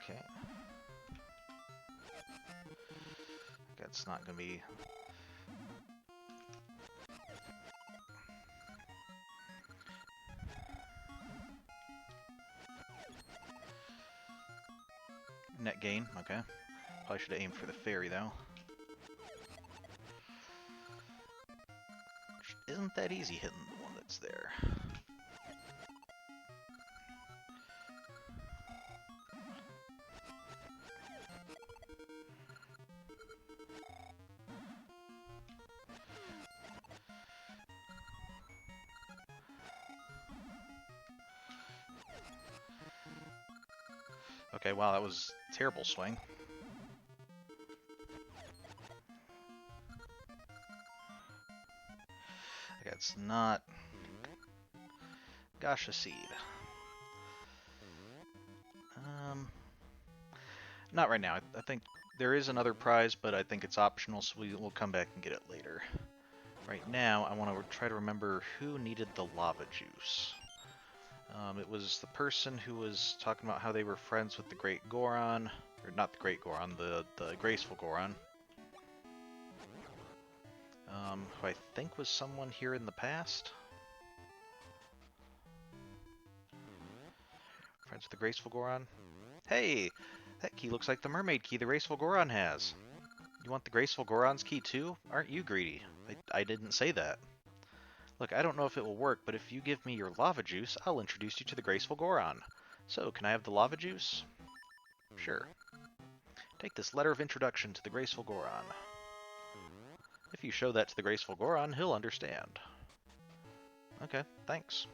Okay. That's not going to be... Net gain, okay. Probably should have aimed for the fairy, though. Which isn't that easy hitting the one that's there. Okay, wow, that was a terrible swing. Okay, it's not... Gosh, a seed. Not right now. I think there is another prize, but I think it's optional, so we'll come back and get it later. Right now, I want to try to remember who needed the lava juice. It was the person who was talking about how they were friends with the Great Goron, or not the Great Goron, the Graceful Goron. Who I think was someone here in the past. Friends with the Graceful Goron. Hey! That key looks like the mermaid key the graceful Goron has. You want the graceful Goron's key too? Aren't you greedy? I didn't say that. Look, I don't know if it will work, but if you give me your lava juice, I'll introduce you to the graceful Goron. So, can I have the lava juice? Sure. Take this letter of introduction to the graceful Goron. If you show that to the graceful Goron, he'll understand. Okay, thanks.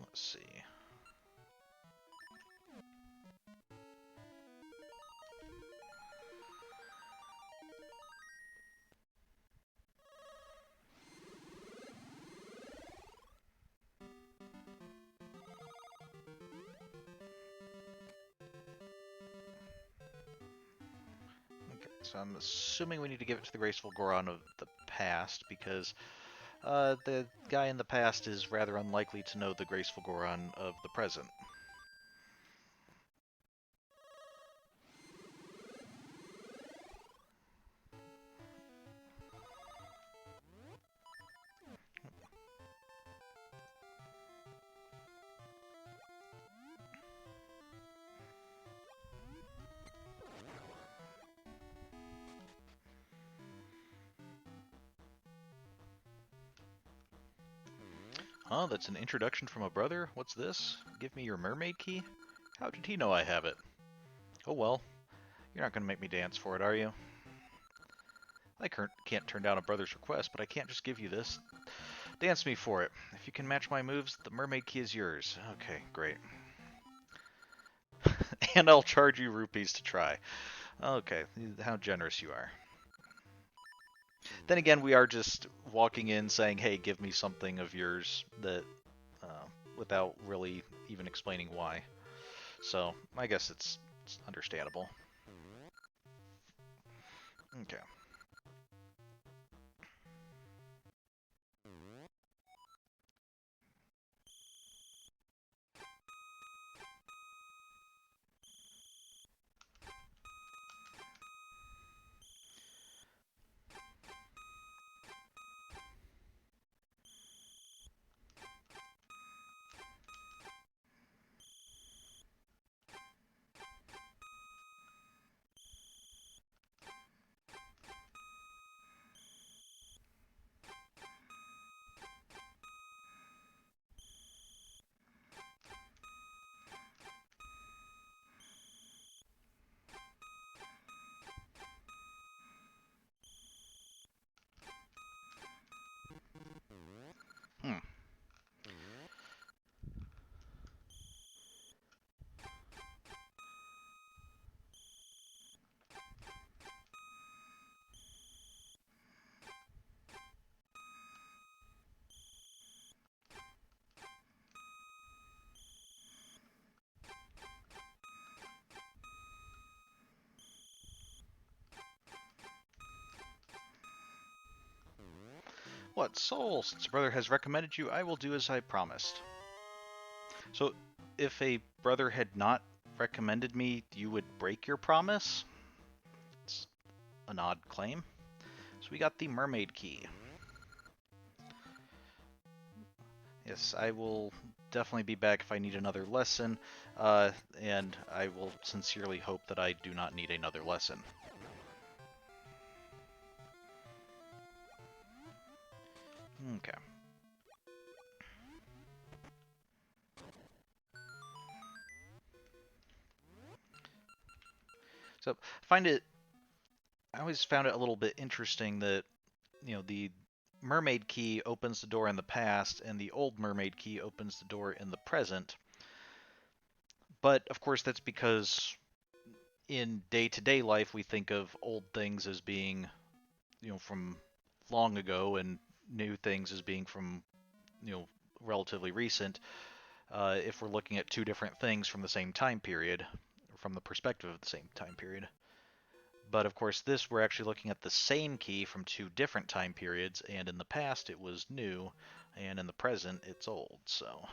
Let's see. Okay, so I'm assuming we need to give it to the graceful Goron of the past, because the guy in the past is rather unlikely to know the graceful Goron of the present. Huh, that's an introduction from a brother? What's this? Give me your mermaid key? How did he know I have it? Oh well, you're not going to make me dance for it, are you? I can't turn down a brother's request, but I can't just give you this. Dance me for it. If you can match my moves, the mermaid key is yours. Okay, great. And I'll charge you rupees to try. Okay, how generous you are. Then again, we are just walking in saying, hey, give me something of yours that, without really even explaining why. So, I guess it's understandable. Okay. Hmm. What, soul? Since a brother has recommended you, I will do as I promised. So, if a brother had not recommended me, you would break your promise? It's an odd claim. So we got the mermaid key. Yes, I will definitely be back if I need another lesson, and I will sincerely hope that I do not need another lesson. Okay. So, I always found it a little bit interesting that, the mermaid key opens the door in the past, and the old mermaid key opens the door in the present. But, of course, that's because in day-to-day life, we think of old things as being, from long ago, and new things as being from, relatively recent. If we're looking at two different things from the same time period, from the perspective of the same time period. But of course, this we're actually looking at the same key from two different time periods, and in the past it was new, and in the present it's old, so.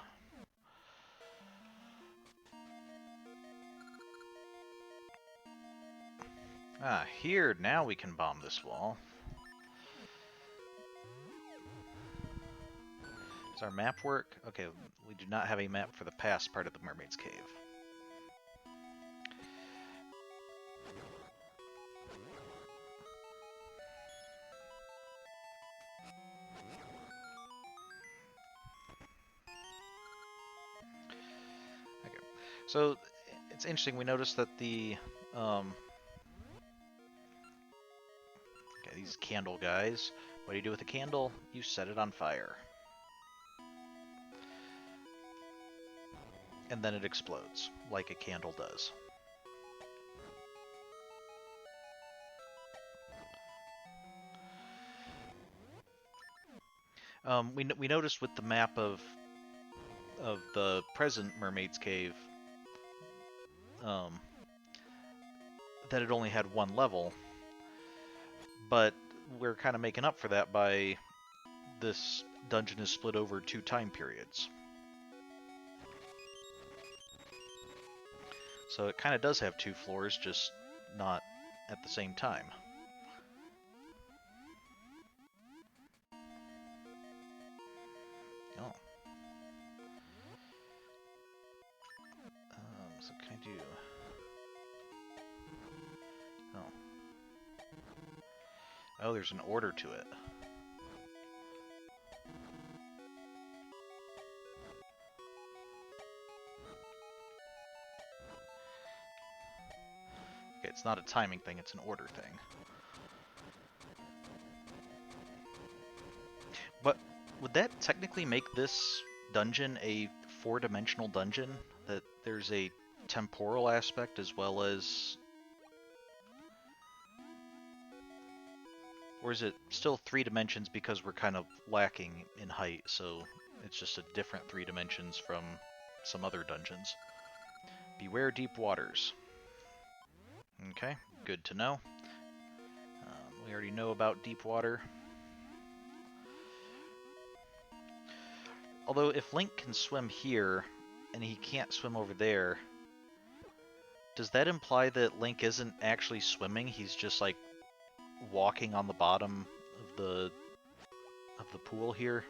Ah, here, now we can bomb this wall. Does our map work? Okay, we do not have a map for the past part of the Mermaid's Cave. Okay, so it's interesting. We noticed that the okay, these candle guys. What do you do with a candle? You set it on fire. And then it explodes, like a candle does. We noticed with the map of the present Mermaid's Cave that it only had one level, but we're kind of making up for that by this dungeon is split over 2 time periods. So it kind of does have 2 floors, just not at the same time. Oh. So can I do... Oh. Oh, there's an order to it. Okay, it's not a timing thing, it's an order thing. But would that technically make this dungeon a 4-dimensional dungeon? That there's a temporal aspect as well as... Or is it still 3 dimensions because we're kind of lacking in height, so it's just a different 3 dimensions from some other dungeons? Beware deep waters. Okay, good to know. We already know about deep water. Although if Link can swim here, and he can't swim over there, does that imply that Link isn't actually swimming? He's just like walking on the bottom of the pool here?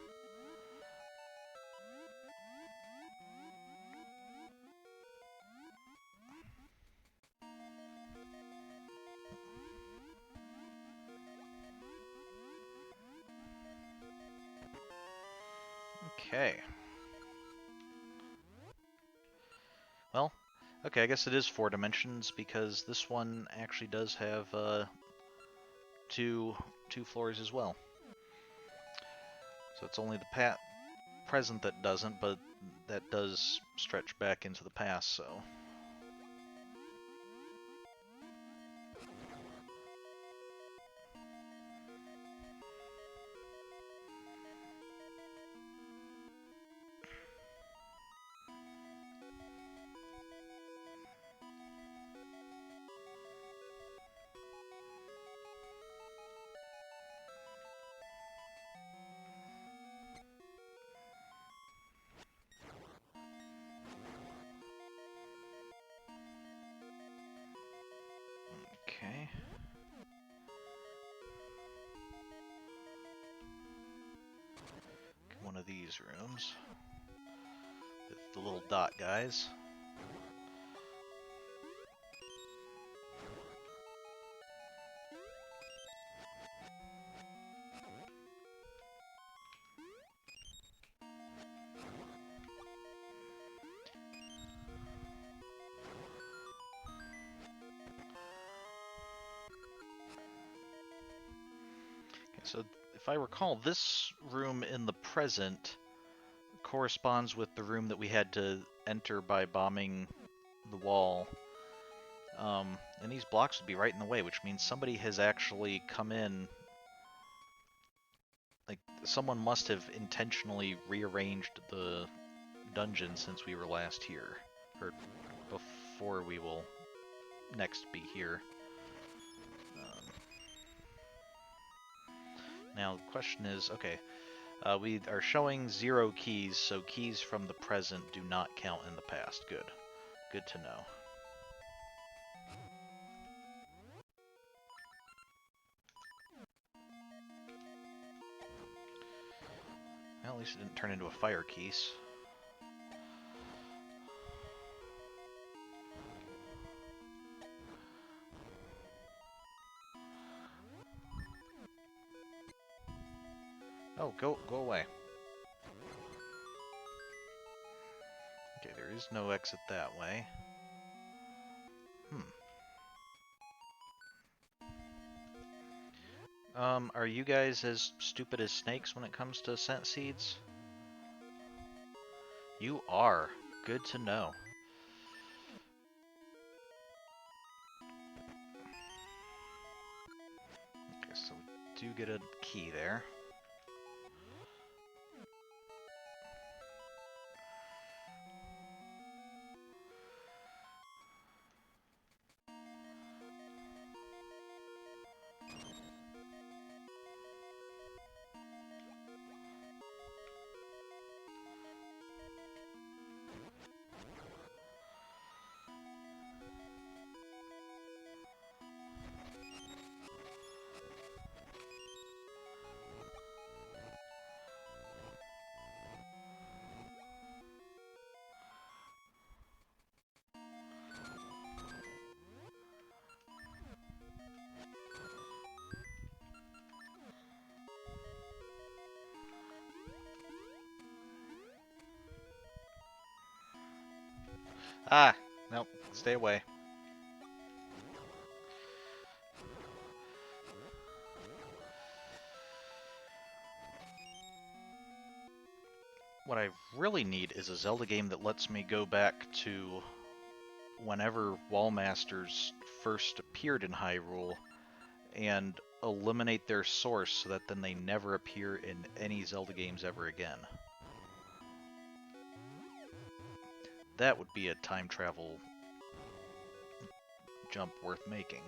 Okay. Well, okay, I guess it is 4 dimensions because this one actually does have two floors as well. So it's only the present that doesn't, but that does stretch back into the past, so... Okay. One of these rooms. With the little dot guys. So, if I recall, this room in the present corresponds with the room that we had to enter by bombing the wall. And these blocks would be right in the way, which means somebody has actually come in. Like, someone must have intentionally rearranged the dungeon since we were last here. Or before we will next be here. Now, the question is, okay, we are showing 0 keys, so keys from the present do not count in the past. Good. Good to know. Well, Well, at least it didn't turn into a fire keys. Oh, go away. Okay, there is no exit that way. Are you guys as stupid as snakes when it comes to scent seeds? You are. Good to know. Okay, so we do get a key there. Ah! Nope. Stay away. What I really need is a Zelda game that lets me go back to whenever Wallmasters first appeared in Hyrule and eliminate their source so that then they never appear in any Zelda games ever again. That would be a time travel jump worth making.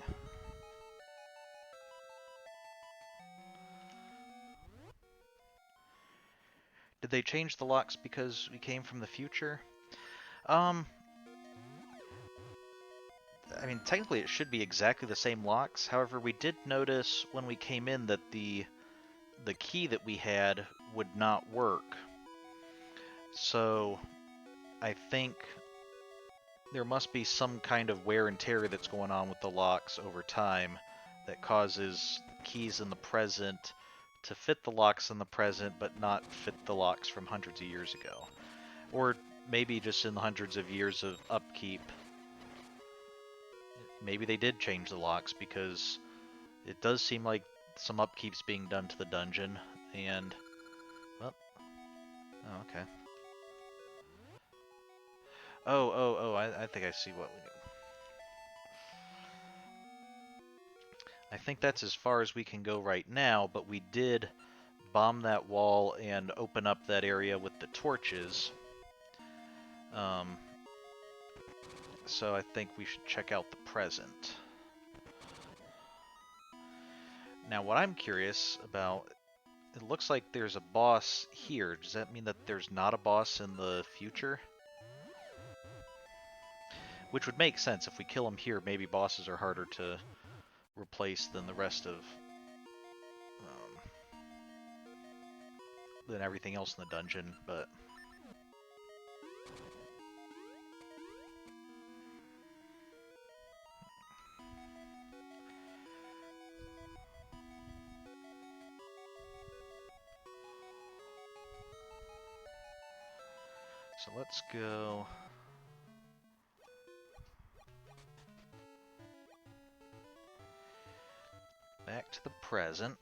Did they change the locks because we came from the future? I mean, technically it should be exactly the same locks. However, we did notice when we came in that the key that we had would not work. So I think there must be some kind of wear and tear that's going on with the locks over time that causes keys in the present to fit the locks in the present but not fit the locks from hundreds of years ago. Or maybe just in the hundreds of years of upkeep, maybe they did change the locks, because it does seem like some upkeep's being done to the dungeon, and... well... oh, okay. Oh, I think I see what we... I think that's as far as we can go right now, but we did bomb that wall and open up that area with the torches. So I think we should check out the present. Now what I'm curious about, it looks like there's a boss here. Does that mean that there's not a boss in the future? Which would make sense. If we kill him here, maybe bosses are harder to replace than the rest of... than everything else in the dungeon, but... so let's go... back to the present.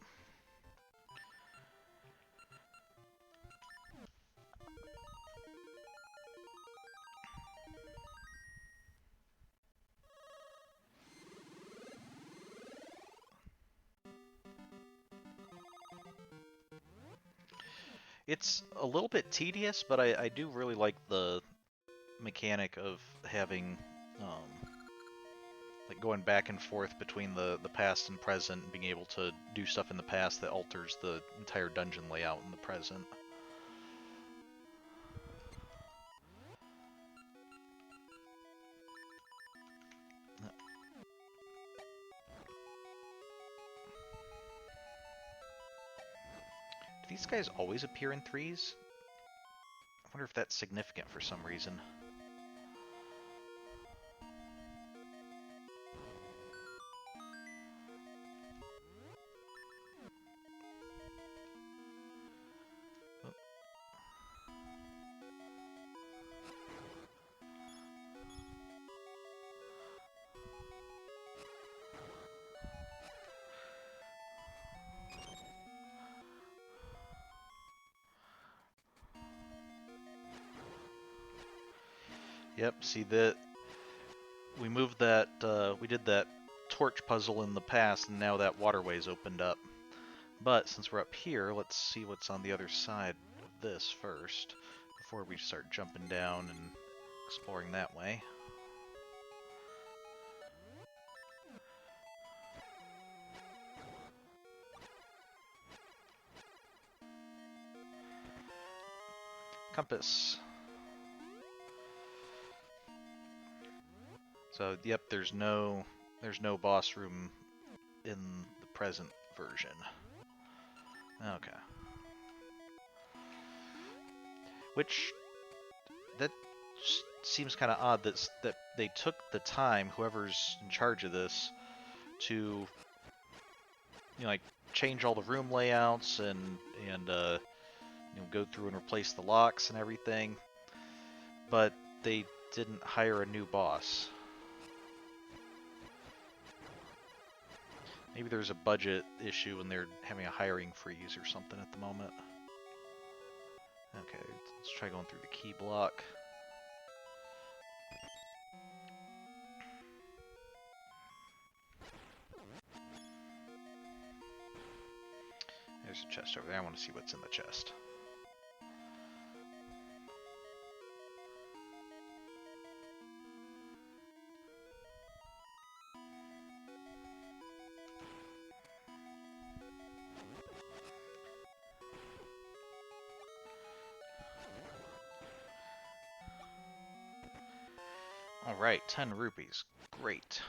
It's a little bit tedious, but I do really like the mechanic of having, like going back and forth between the past and present, and being able to do stuff in the past that alters the entire dungeon layout in the present. Do these guys always appear in threes? I wonder if that's significant for some reason. Yep, see that we moved that, we did that torch puzzle in the past, and now that waterway's opened up. But since we're up here, let's see what's on the other side of this first, before we start jumping down and exploring that way. Compass. So, yep, there's no boss room in the present version. Okay. Which, that seems kind of odd that they took the time, whoever's in charge of this, to, like, change all the room layouts and go through and replace the locks and everything, but they didn't hire a new boss. Maybe there's a budget issue and they're having a hiring freeze or something at the moment. Okay, let's try going through the key block. There's a chest over there. I want to see what's in the chest. Alright, 10 rupees. Great.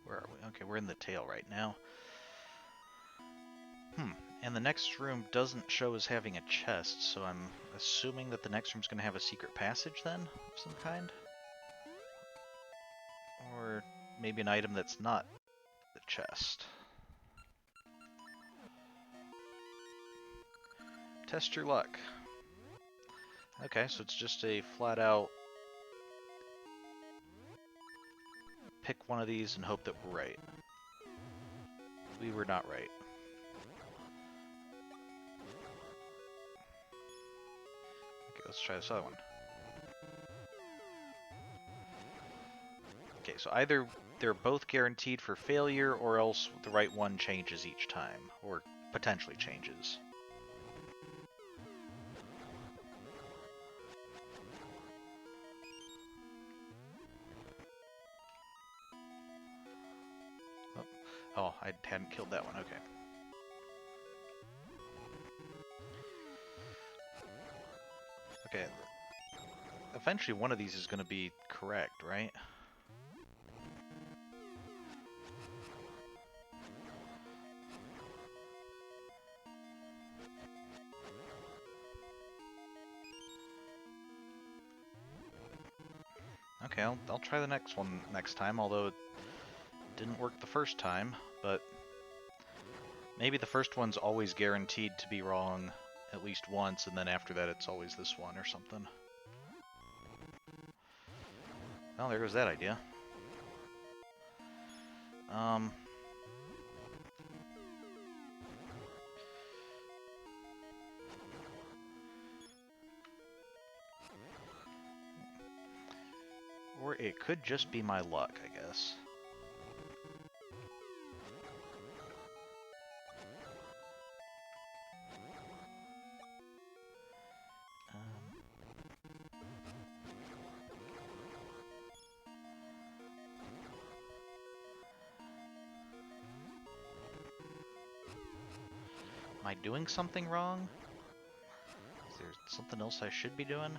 Where are we? Okay, we're in the tail right now. And the next room doesn't show as having a chest, so I'm assuming that the next room's going to have a secret passage then, of some kind? Or maybe an item that's not the chest. Test your luck. Okay, so it's just a flat out pick one of these and hope that we're right. We were not right. Okay, let's try this other one. Okay, so either they're both guaranteed for failure, or else the right one changes each time, or potentially changes. Oh, I hadn't killed that one, okay. Okay, eventually one of these is going to be correct, right? Okay, I'll try the next one next time, although it didn't work the first time, but maybe the first one's always guaranteed to be wrong at least once, and then after that it's always this one or something. Oh, there goes that idea. Or it could just be my luck, I guess. Am I doing something wrong? Is there something else I should be doing?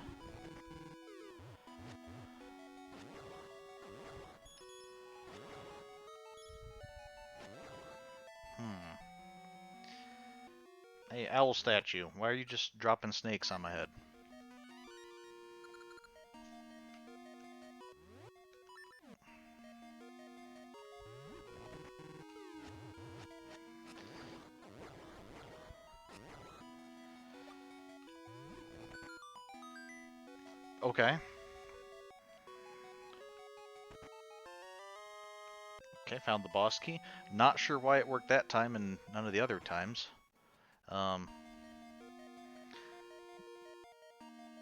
Hey, owl statue, why are you just dropping snakes on my head? Okay. Okay, found the boss key. Not sure why it worked that time and none of the other times. Um,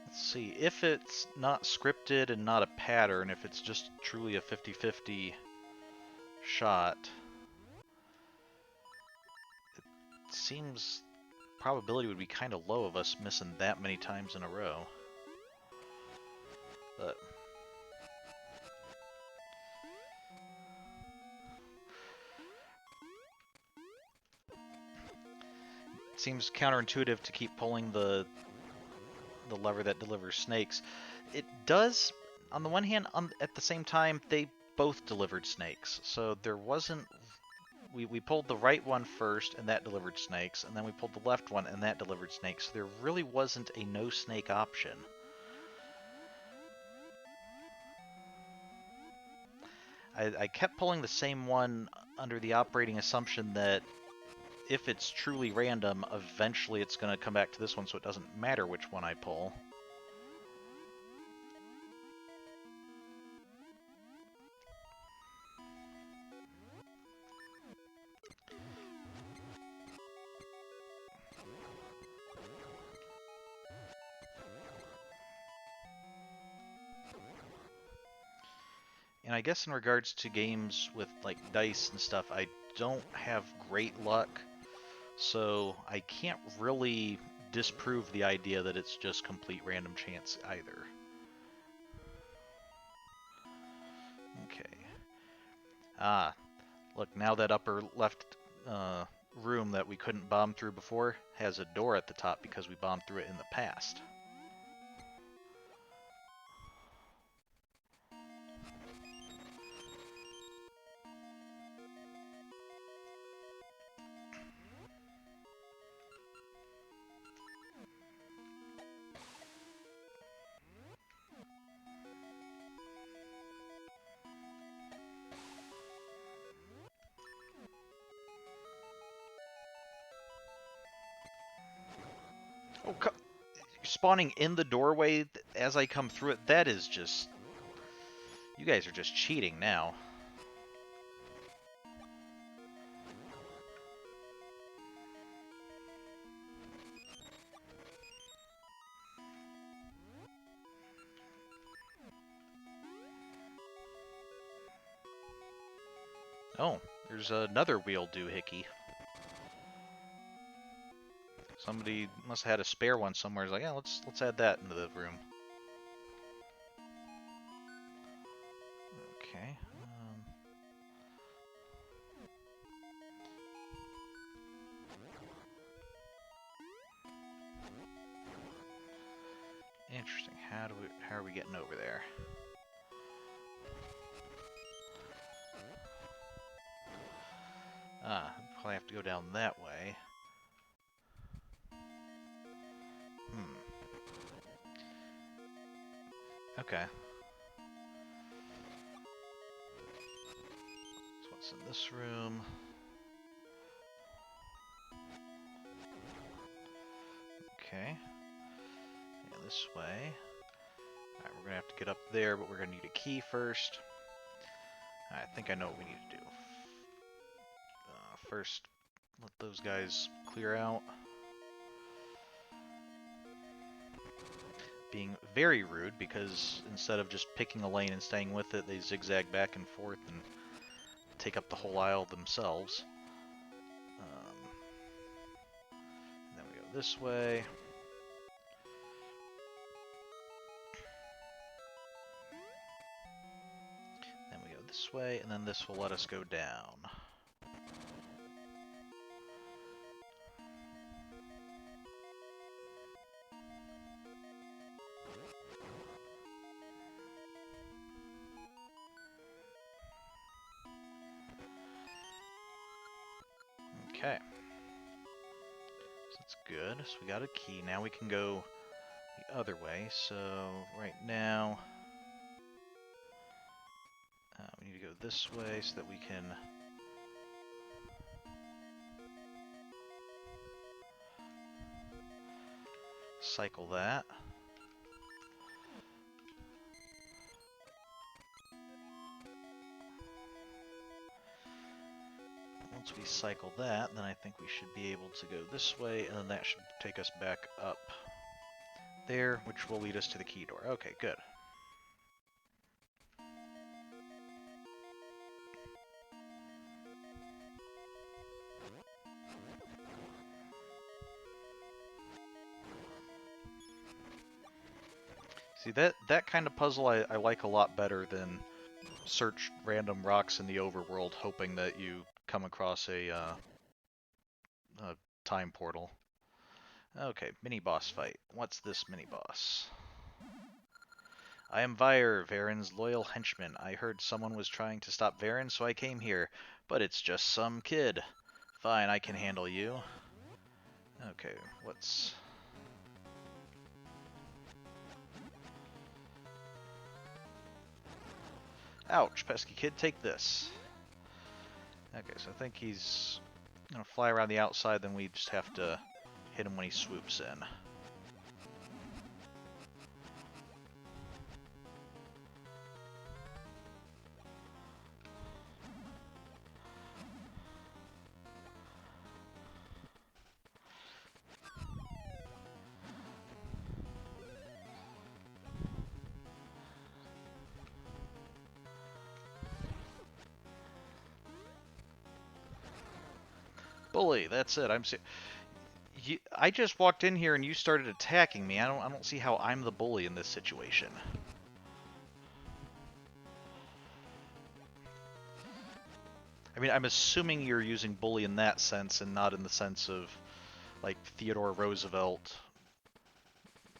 let's see. If it's not scripted and not a pattern, if it's just truly a 50-50 shot, it seems probability would be kind of low of us missing that many times in a row. But it seems counterintuitive to keep pulling the lever that delivers snakes. It does, on the one hand, at the same time, they both delivered snakes. So there wasn't. We pulled the right one first, and that delivered snakes, and then we pulled the left one, and that delivered snakes. So there really wasn't a no snake option. I kept pulling the same one under the operating assumption that if it's truly random, eventually it's going to come back to this one, so it doesn't matter which one I pull. And I guess in regards to games with like dice and stuff, I don't have great luck, so I can't really disprove the idea that it's just complete random chance either. Okay. Ah, look, now that upper left room that we couldn't bomb through before has a door at the top because we bombed through it in the past. Oh, spawning in the doorway as I come through it, that is just... You guys are just cheating now. Oh, there's another wheel doohickey. Somebody must have had a spare one somewhere. It's like, yeah, let's add that into the room. Okay. Interesting. How are we getting over there? Ah, probably have to go down that way. Okay. So what's in this room? Okay. Yeah, this way. Alright, we're gonna have to get up there, but we're gonna need a key first. I think I know what we need to do. First, let those guys clear out. Being very rude, because instead of just picking a lane and staying with it, they zigzag back and forth and take up the whole aisle themselves. Then we go this way. Then we go this way, and then this will let us go down. Okay. So let's good. So we got a key. Now we can go the other way. So right now, we need to go this way so that we can cycle that. Once we cycle that, then I think we should be able to go this way, and then that should take us back up there, which will lead us to the key door. Okay, good. See, that kind of puzzle I like a lot better than search random rocks in the overworld, hoping that you come across a time portal. Okay, mini-boss fight. What's this mini-boss? I am Vyre, Varen's loyal henchman. I heard someone was trying to stop Varen, so I came here. But it's just some kid. Fine, I can handle you. Okay, what's... Ouch, pesky kid, take this. Okay, so I think he's gonna fly around the outside, then we just have to hit him when he swoops in. Bully, that's it. I just walked in here and you started attacking me. I don't see how I'm the bully in this situation. I mean, I'm assuming you're using bully in that sense and not in the sense of like Theodore Roosevelt,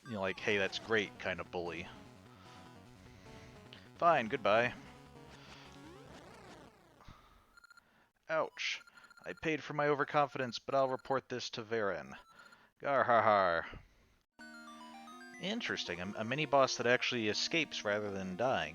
you know, like, hey, that's great kind of bully. Fine, goodbye. Ouch. I paid for my overconfidence, but I'll report this to Varen. Garhahar. Interesting, a mini-boss that actually escapes rather than dying.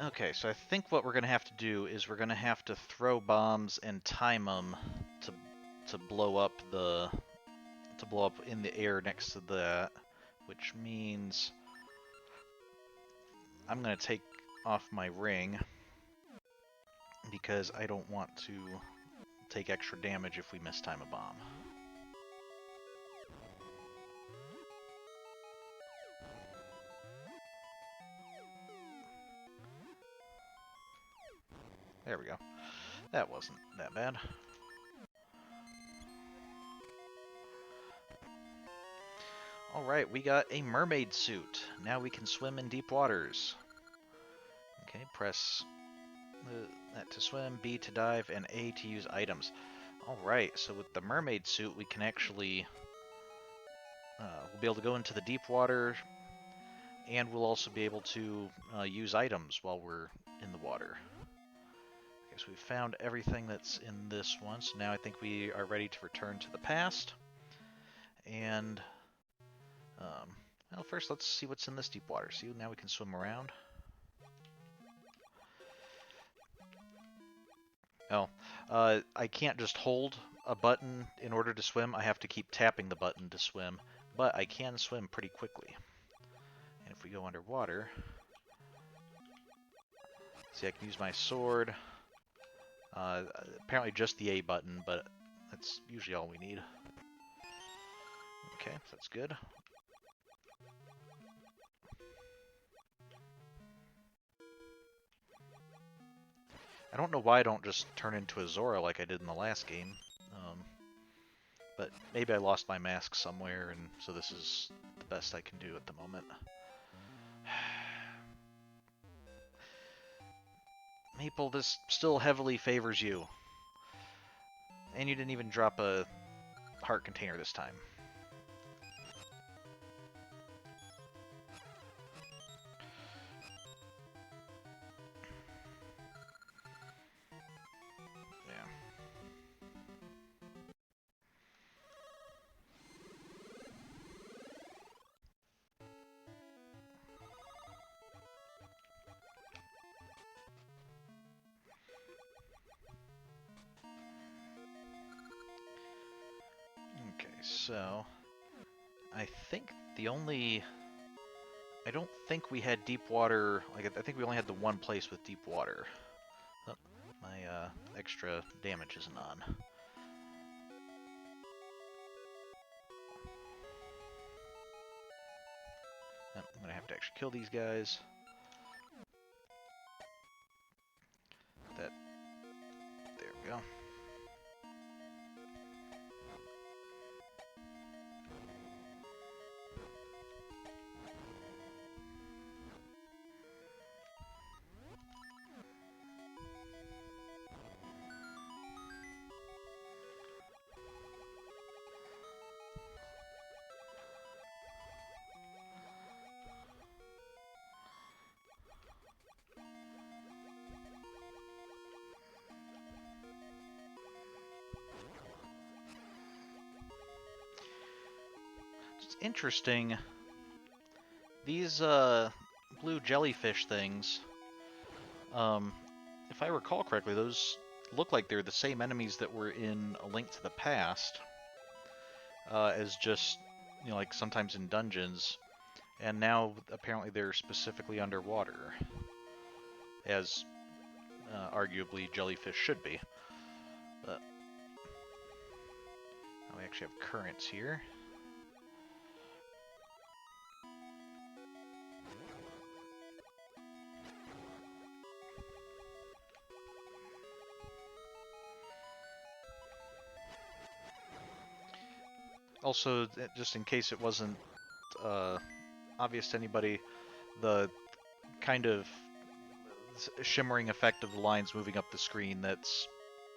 Okay, so I think what we're going to have to do is we're going to have to throw bombs and time them to blow up in the air next to that, which means I'm going to take off my ring because I don't want to take extra damage if we mistime a bomb. There we go. That wasn't that bad. Alright, we got a mermaid suit. Now we can swim in deep waters. Okay, press that to swim, B to dive, and A to use items. Alright, so with the mermaid suit we can actually... we'll be able to go into the deep water, and we'll also be able to use items while we're in the water. Okay, so we've found everything that's in this one, so now I think we are ready to return to the past. And... well, first let's see what's in this deep water. See, now we can swim around. Oh, I can't just hold a button in order to swim. I have to keep tapping the button to swim, but I can swim pretty quickly. And if we go underwater, see, I can use my sword. Apparently just the A button, but that's usually all we need. Okay, that's good. I don't know why I don't just turn into a Zora like I did in the last game. But maybe I lost my mask somewhere, and so this is the best I can do at the moment. Maple, this still heavily favors you. And you didn't even drop a heart container this time. Yeah. Okay, so I think the only... I don't think we had deep water. Like, I think we only had the one place with deep water. Oh, my extra damage isn't on. I'm gonna have to actually kill these guys. That. There we go. It's interesting. These blue jellyfish things, if I recall correctly, those look like they're the same enemies that were in A Link to the Past, as just, you know, like sometimes in dungeons, and now apparently they're specifically underwater, as arguably jellyfish should be. Now we actually have currents here. Also, just in case it wasn't obvious to anybody, the kind of shimmering effect of the lines moving up the screen, that's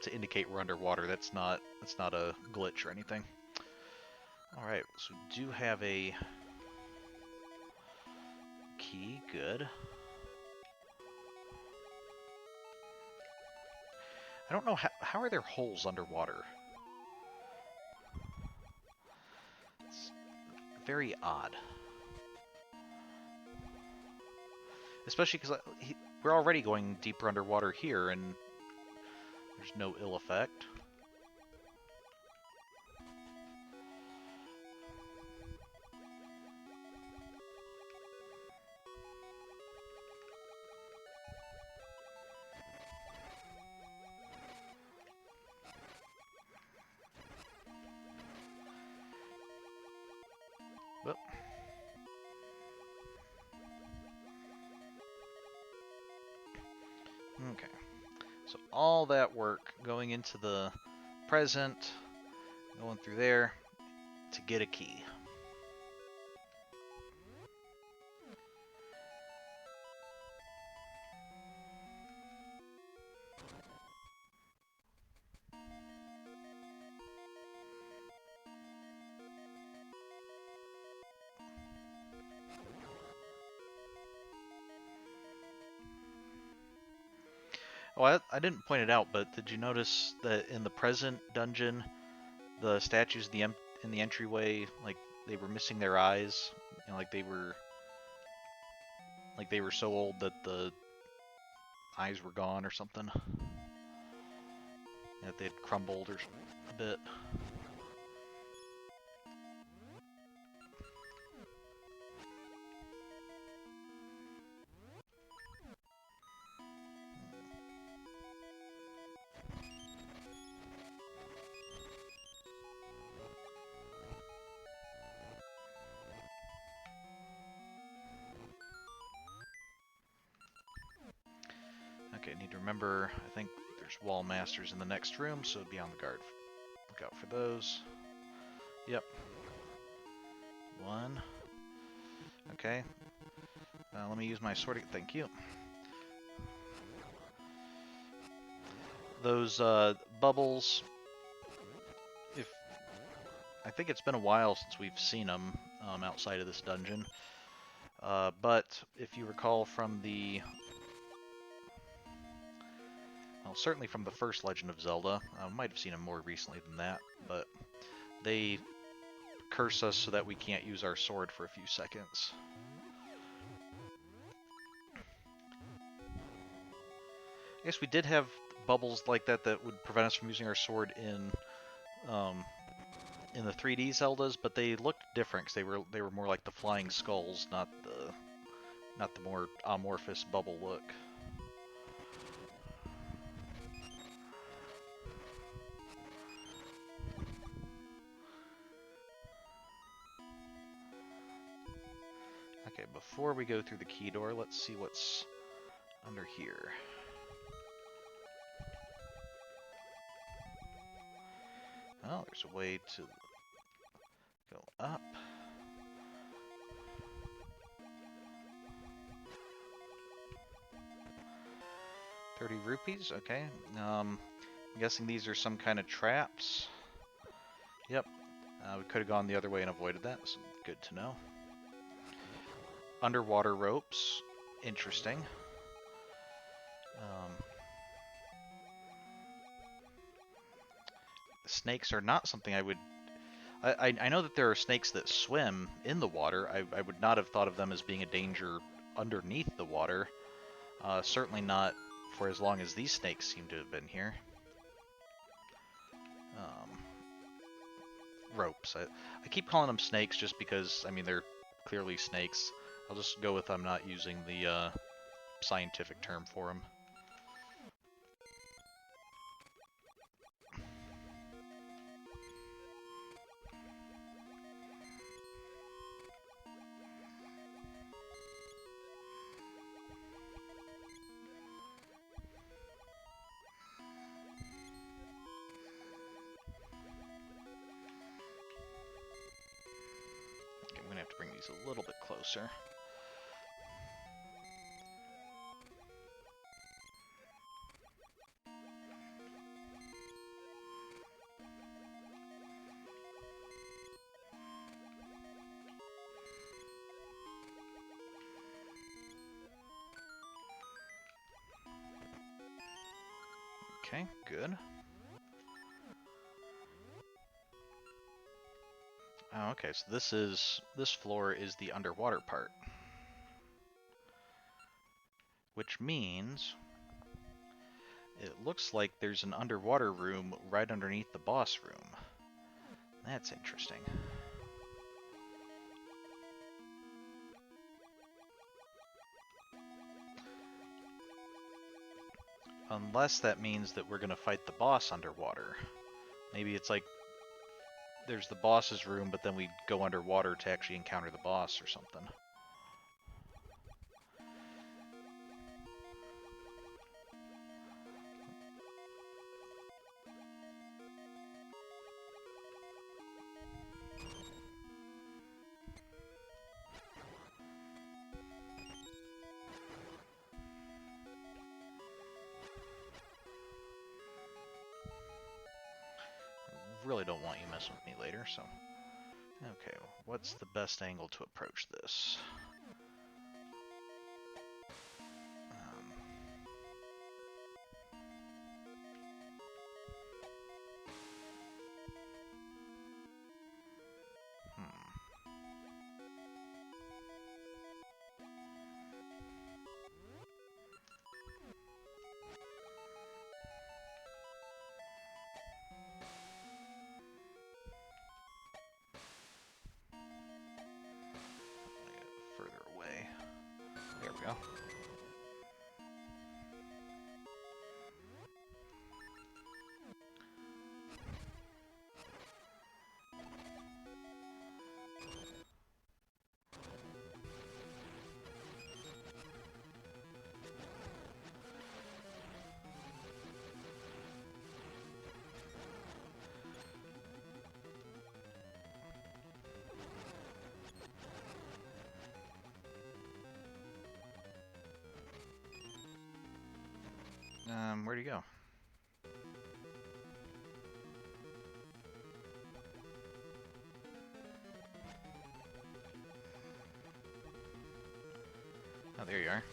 to indicate we're underwater. That's not a glitch or anything. Alright, so we do have a key. Good. I don't know, how are there holes underwater? It's very odd. Especially because we're already going deeper underwater here, and there's no ill effect. Whoop. Okay. So all that work going into the present, going through there to get a key. Oh, I didn't point it out, but did you notice that in the present dungeon, the statues in the entryway, like, they were missing their eyes, and like they were so old that the eyes were gone or something, that they'd crumbled or a bit. Okay, need to remember, I think there's wall masters in the next room, so be on the guard. Look out for those. Yep. One. Okay. Let me use my sword. Thank you. Those bubbles I think it's been a while since we've seen them outside of this dungeon. But if you recall from the... Well, certainly from the first Legend of Zelda, might have seen them more recently than that, but they curse us so that we can't use our sword for a few seconds. I guess we did have bubbles like that that would prevent us from using our sword in the 3D Zeldas, but they looked different because they were more like the flying skulls, not the more amorphous bubble look. Okay, before we go through the key door, let's see what's under here. Oh, there's a way to go up. ₹30, okay. I'm guessing these are some kind of traps. Yep, we could have gone the other way and avoided that, so good to know. Underwater ropes, interesting. Snakes are not something I would... I know that there are snakes that swim in the water. I would not have thought of them as being a danger underneath the water. Certainly not for as long as these snakes seem to have been here. Ropes. I keep calling them snakes just because, I mean, they're clearly snakes. I'll just go with I'm not using the scientific term for them. Okay, I'm going to have to bring these a little bit closer. Okay, good. Oh, okay, so this floor is the underwater part. Which means it looks like there's an underwater room right underneath the boss room. That's interesting. Unless that means that we're going to fight the boss underwater. Maybe it's like there's the boss's room, but then we go underwater to actually encounter the boss or something. Really don't want you messing with me later, so... Okay, what's the best angle to approach this? Further away. There we go. Where'd he go? Oh, there you are.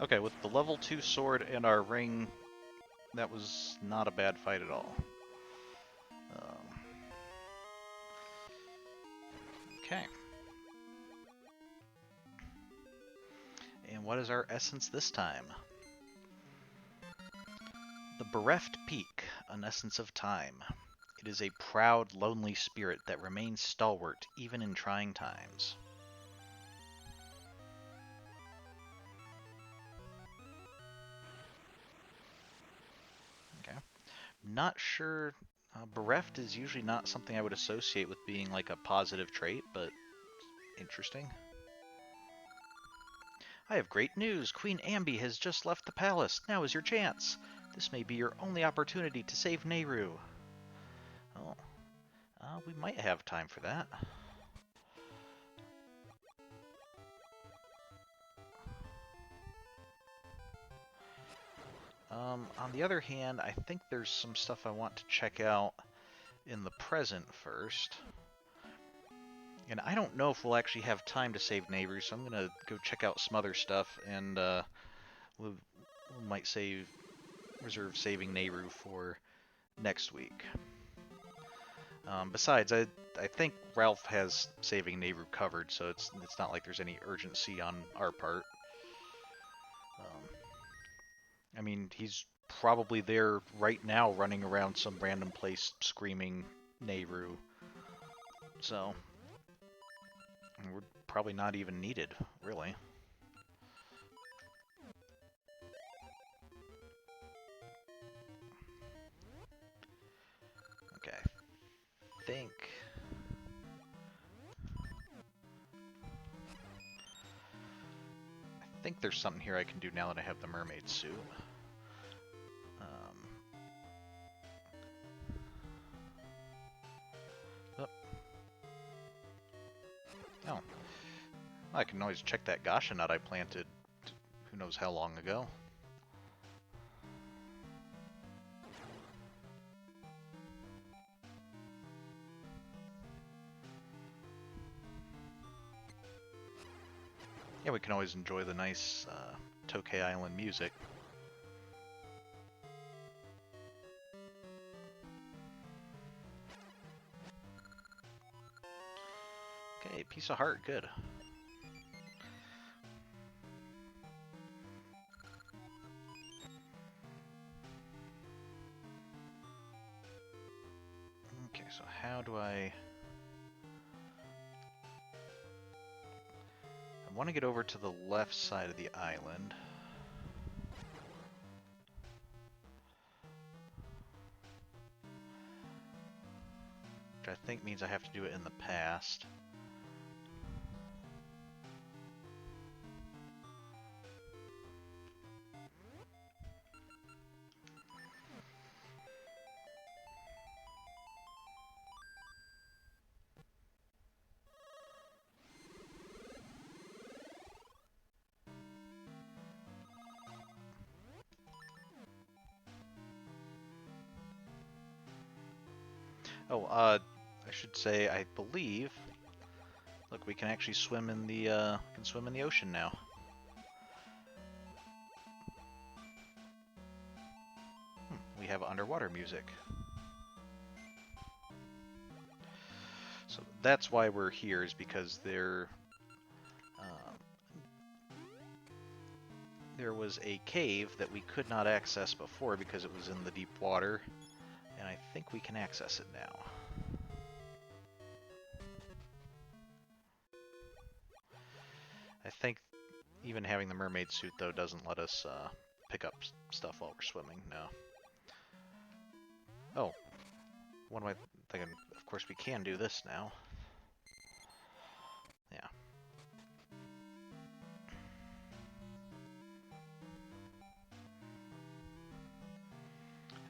Okay, with the level 2 sword and our ring, that was not a bad fight at all. Okay. And what is our essence this time? The Bereft Peak, an essence of time. It is a proud, lonely spirit that remains stalwart even in trying times. Okay. Not sure. Bereft is usually not something I would associate with being like a positive trait, but interesting. I have great news. Queen Ambi has just left the palace. Now is your chance. This may be your only opportunity to save Nehru. Oh, we might have time for that. On the other hand, I think there's some stuff I want to check out in the present first. And I don't know if we'll actually have time to save Nehru, so I'm going to go check out some other stuff, and we might reserve saving Nehru for next week. Besides, I think Ralph has saving Nehru covered, so it's not like there's any urgency on our part. I mean, he's probably there right now running around some random place screaming Nehru. So, we're probably not even needed, really. Okay, I think there's something here I can do now that I have the mermaid suit. Oh. I can always check that Gasha nut I planted who knows how long ago. Yeah, we can always enjoy the nice Tokay Island music. Okay, piece of heart, good. Okay, so how do I want to get over to the left side of the island. Which I think means I have to do it in the past. Oh, I should say, I believe. Look, we can actually swim in the ocean now. We have underwater music. So that's why we're here, is because there was a cave that we could not access before because it was in the deep water, and I think we can access it now. I think even having the mermaid suit, though, doesn't let us pick up stuff while we're swimming, no. Oh, what am I thinking? Of course we can do this now. Yeah.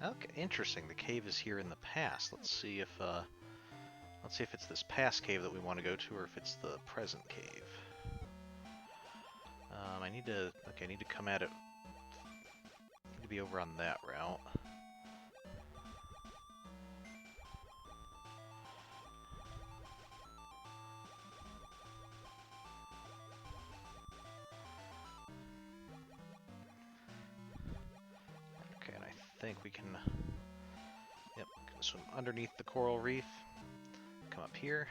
Okay, interesting. The cave is here in the past. Let's see if it's this past cave that we want to go to, or if it's the present cave. I need to come at it. I need to be over on that route. think we can... Yep, swim underneath the coral reef. Come up here.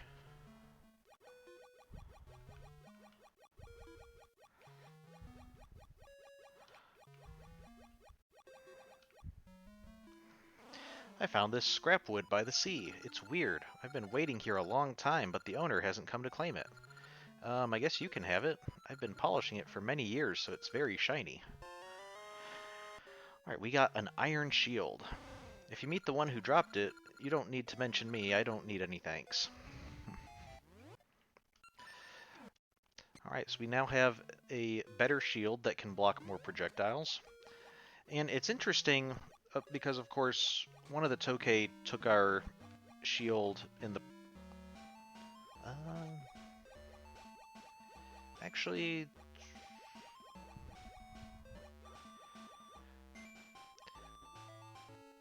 I found this scrap wood by the sea. It's weird. I've been waiting here a long time, but the owner hasn't come to claim it. I guess you can have it. I've been polishing it for many years, so it's very shiny. Alright, we got an iron shield. If you meet the one who dropped it, you don't need to mention me. I don't need any thanks. Alright, so we now have a better shield that can block more projectiles. And it's interesting because, of course, one of the Tokay took our shield in the... actually...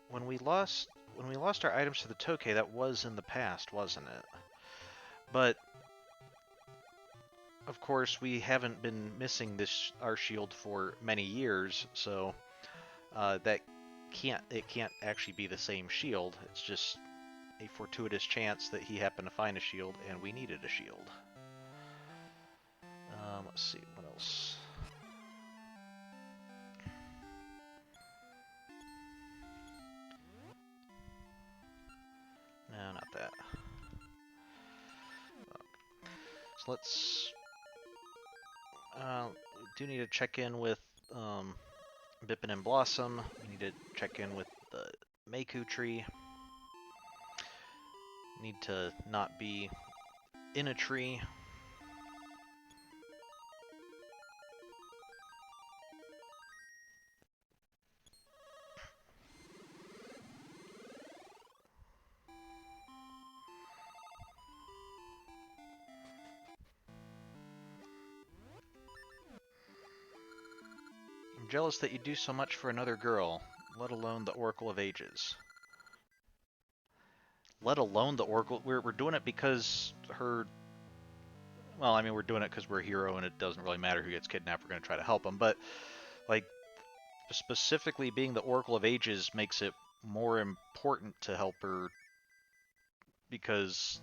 When we lost our items to the Tokay, that was in the past, wasn't it? But of course, we haven't been missing our shield for many years, so it can't actually be the same shield. It's just a fortuitous chance that he happened to find a shield, and we needed a shield. Let's see, what else? No, not that. So let's... we do need to check in with Bippin and Blossom. We need to check in with the Meiku tree. Need to not be in a tree. I'm jealous that you do so much for another girl, let alone the Oracle of Ages. Let alone the Oracle. We're doing it because her... Well, I mean, we're doing it because we're a hero and it doesn't really matter who gets kidnapped. We're going to try to help him. But, like, specifically being the Oracle of Ages makes it more important to help her because,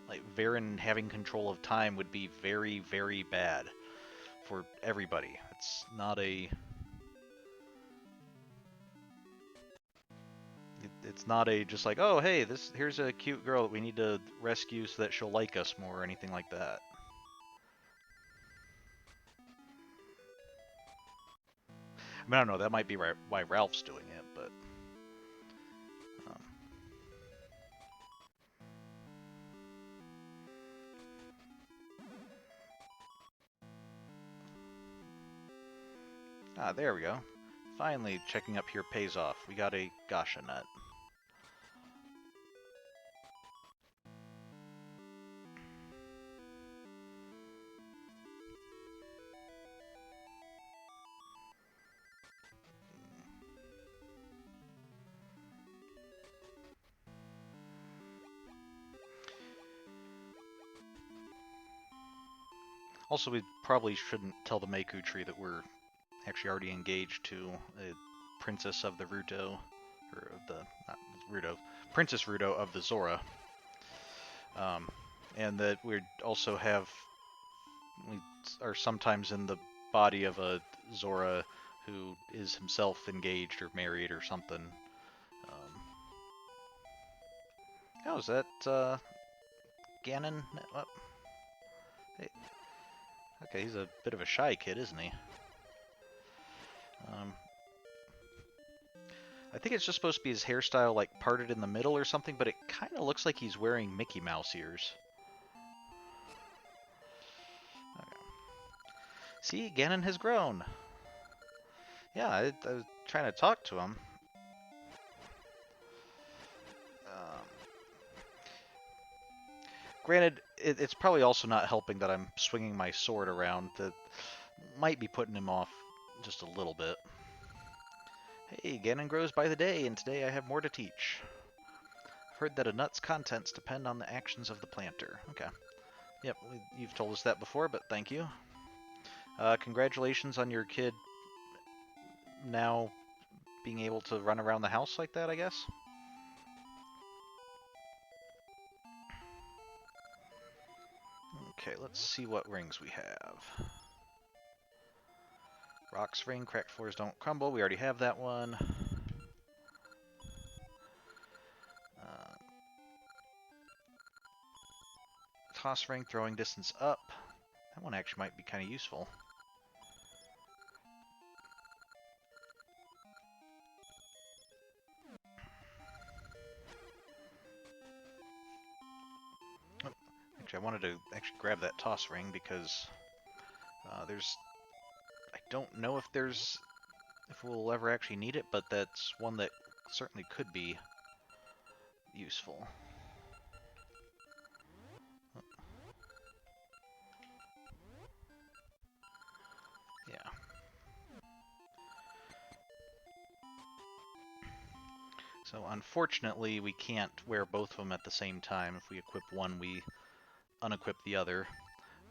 like, Varen having control of time would be very, very bad for everybody. It's not a... It's not a just like, oh, hey, here's a cute girl that we need to rescue so that she'll like us more or anything like that. I mean, I don't know, that might be why Ralph's doing it, but... there we go. Finally, checking up here pays off. We got a Gasha nut. Also, we probably shouldn't tell the Meiku tree that we're actually already engaged to a princess of the Ruto, or of the, not Ruto, Princess Ruto of the Zora. And that we also we are sometimes in the body of a Zora who is himself engaged or married or something. Oh, is that, Ganon? Oh. Hey. Okay, he's a bit of a shy kid, isn't he? I think it's just supposed to be his hairstyle, like, parted in the middle or something, but it kind of looks like he's wearing Mickey Mouse ears. Okay. See, Ganon has grown. Yeah, I was trying to talk to him. Granted, it's probably also not helping that I'm swinging my sword around. That might be putting him off just a little bit. Hey, Ganon grows by the day, and today I have more to teach. I've heard that a nut's contents depend on the actions of the planter. Okay. Yep, you've told us that before, but thank you. Congratulations on your kid now being able to run around the house like that, I guess. Okay, let's see what rings we have. Rocks ring, cracked floors don't crumble. We already have that one. Toss ring, throwing distance up. That one actually might be kind of useful. Oh, actually, I wanted to actually grab that toss ring because I don't know if we'll ever actually need it, but that's one that certainly could be useful. Yeah. So unfortunately, we can't wear both of them at the same time. If we equip one, we unequip the other.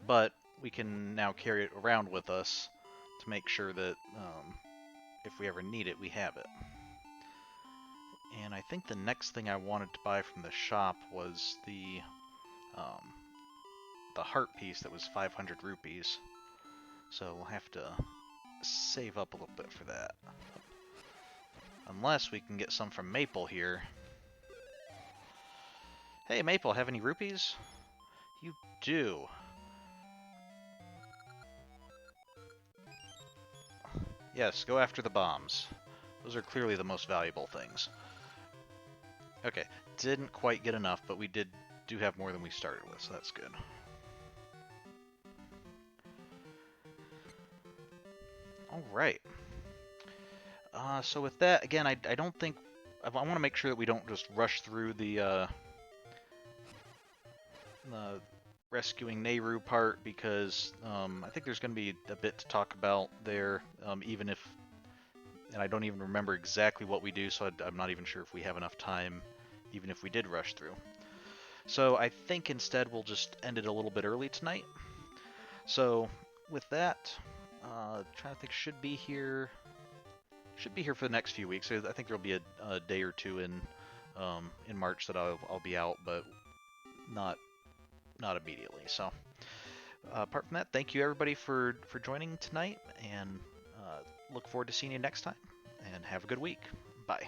But we can now carry it around with us to make sure that if we ever need it, we have it. And I think the next thing I wanted to buy from the shop was the heart piece that was 500 rupees. So we'll have to save up a little bit for that. Unless we can get some from Maple here. Hey Maple, have any rupees? You do. Yes, go after the bombs. Those are clearly the most valuable things. Okay, didn't quite get enough, but we do have more than we started with, so that's good. Alright. So with that, again, I don't think... I want to make sure that we don't just rush through the rescuing Nehru part, because I think there's going to be a bit to talk about there, even if... And I don't even remember exactly what we do, so I'm not even sure if we have enough time, even if we did rush through. So I think instead we'll just end it a little bit early tonight. So with that, trying to think, should be here for the next few weeks. I think there'll be a day or two in March that I'll be out, but not immediately. So apart from that, thank you everybody for joining tonight, and look forward to seeing you next time. And have a good week. Bye.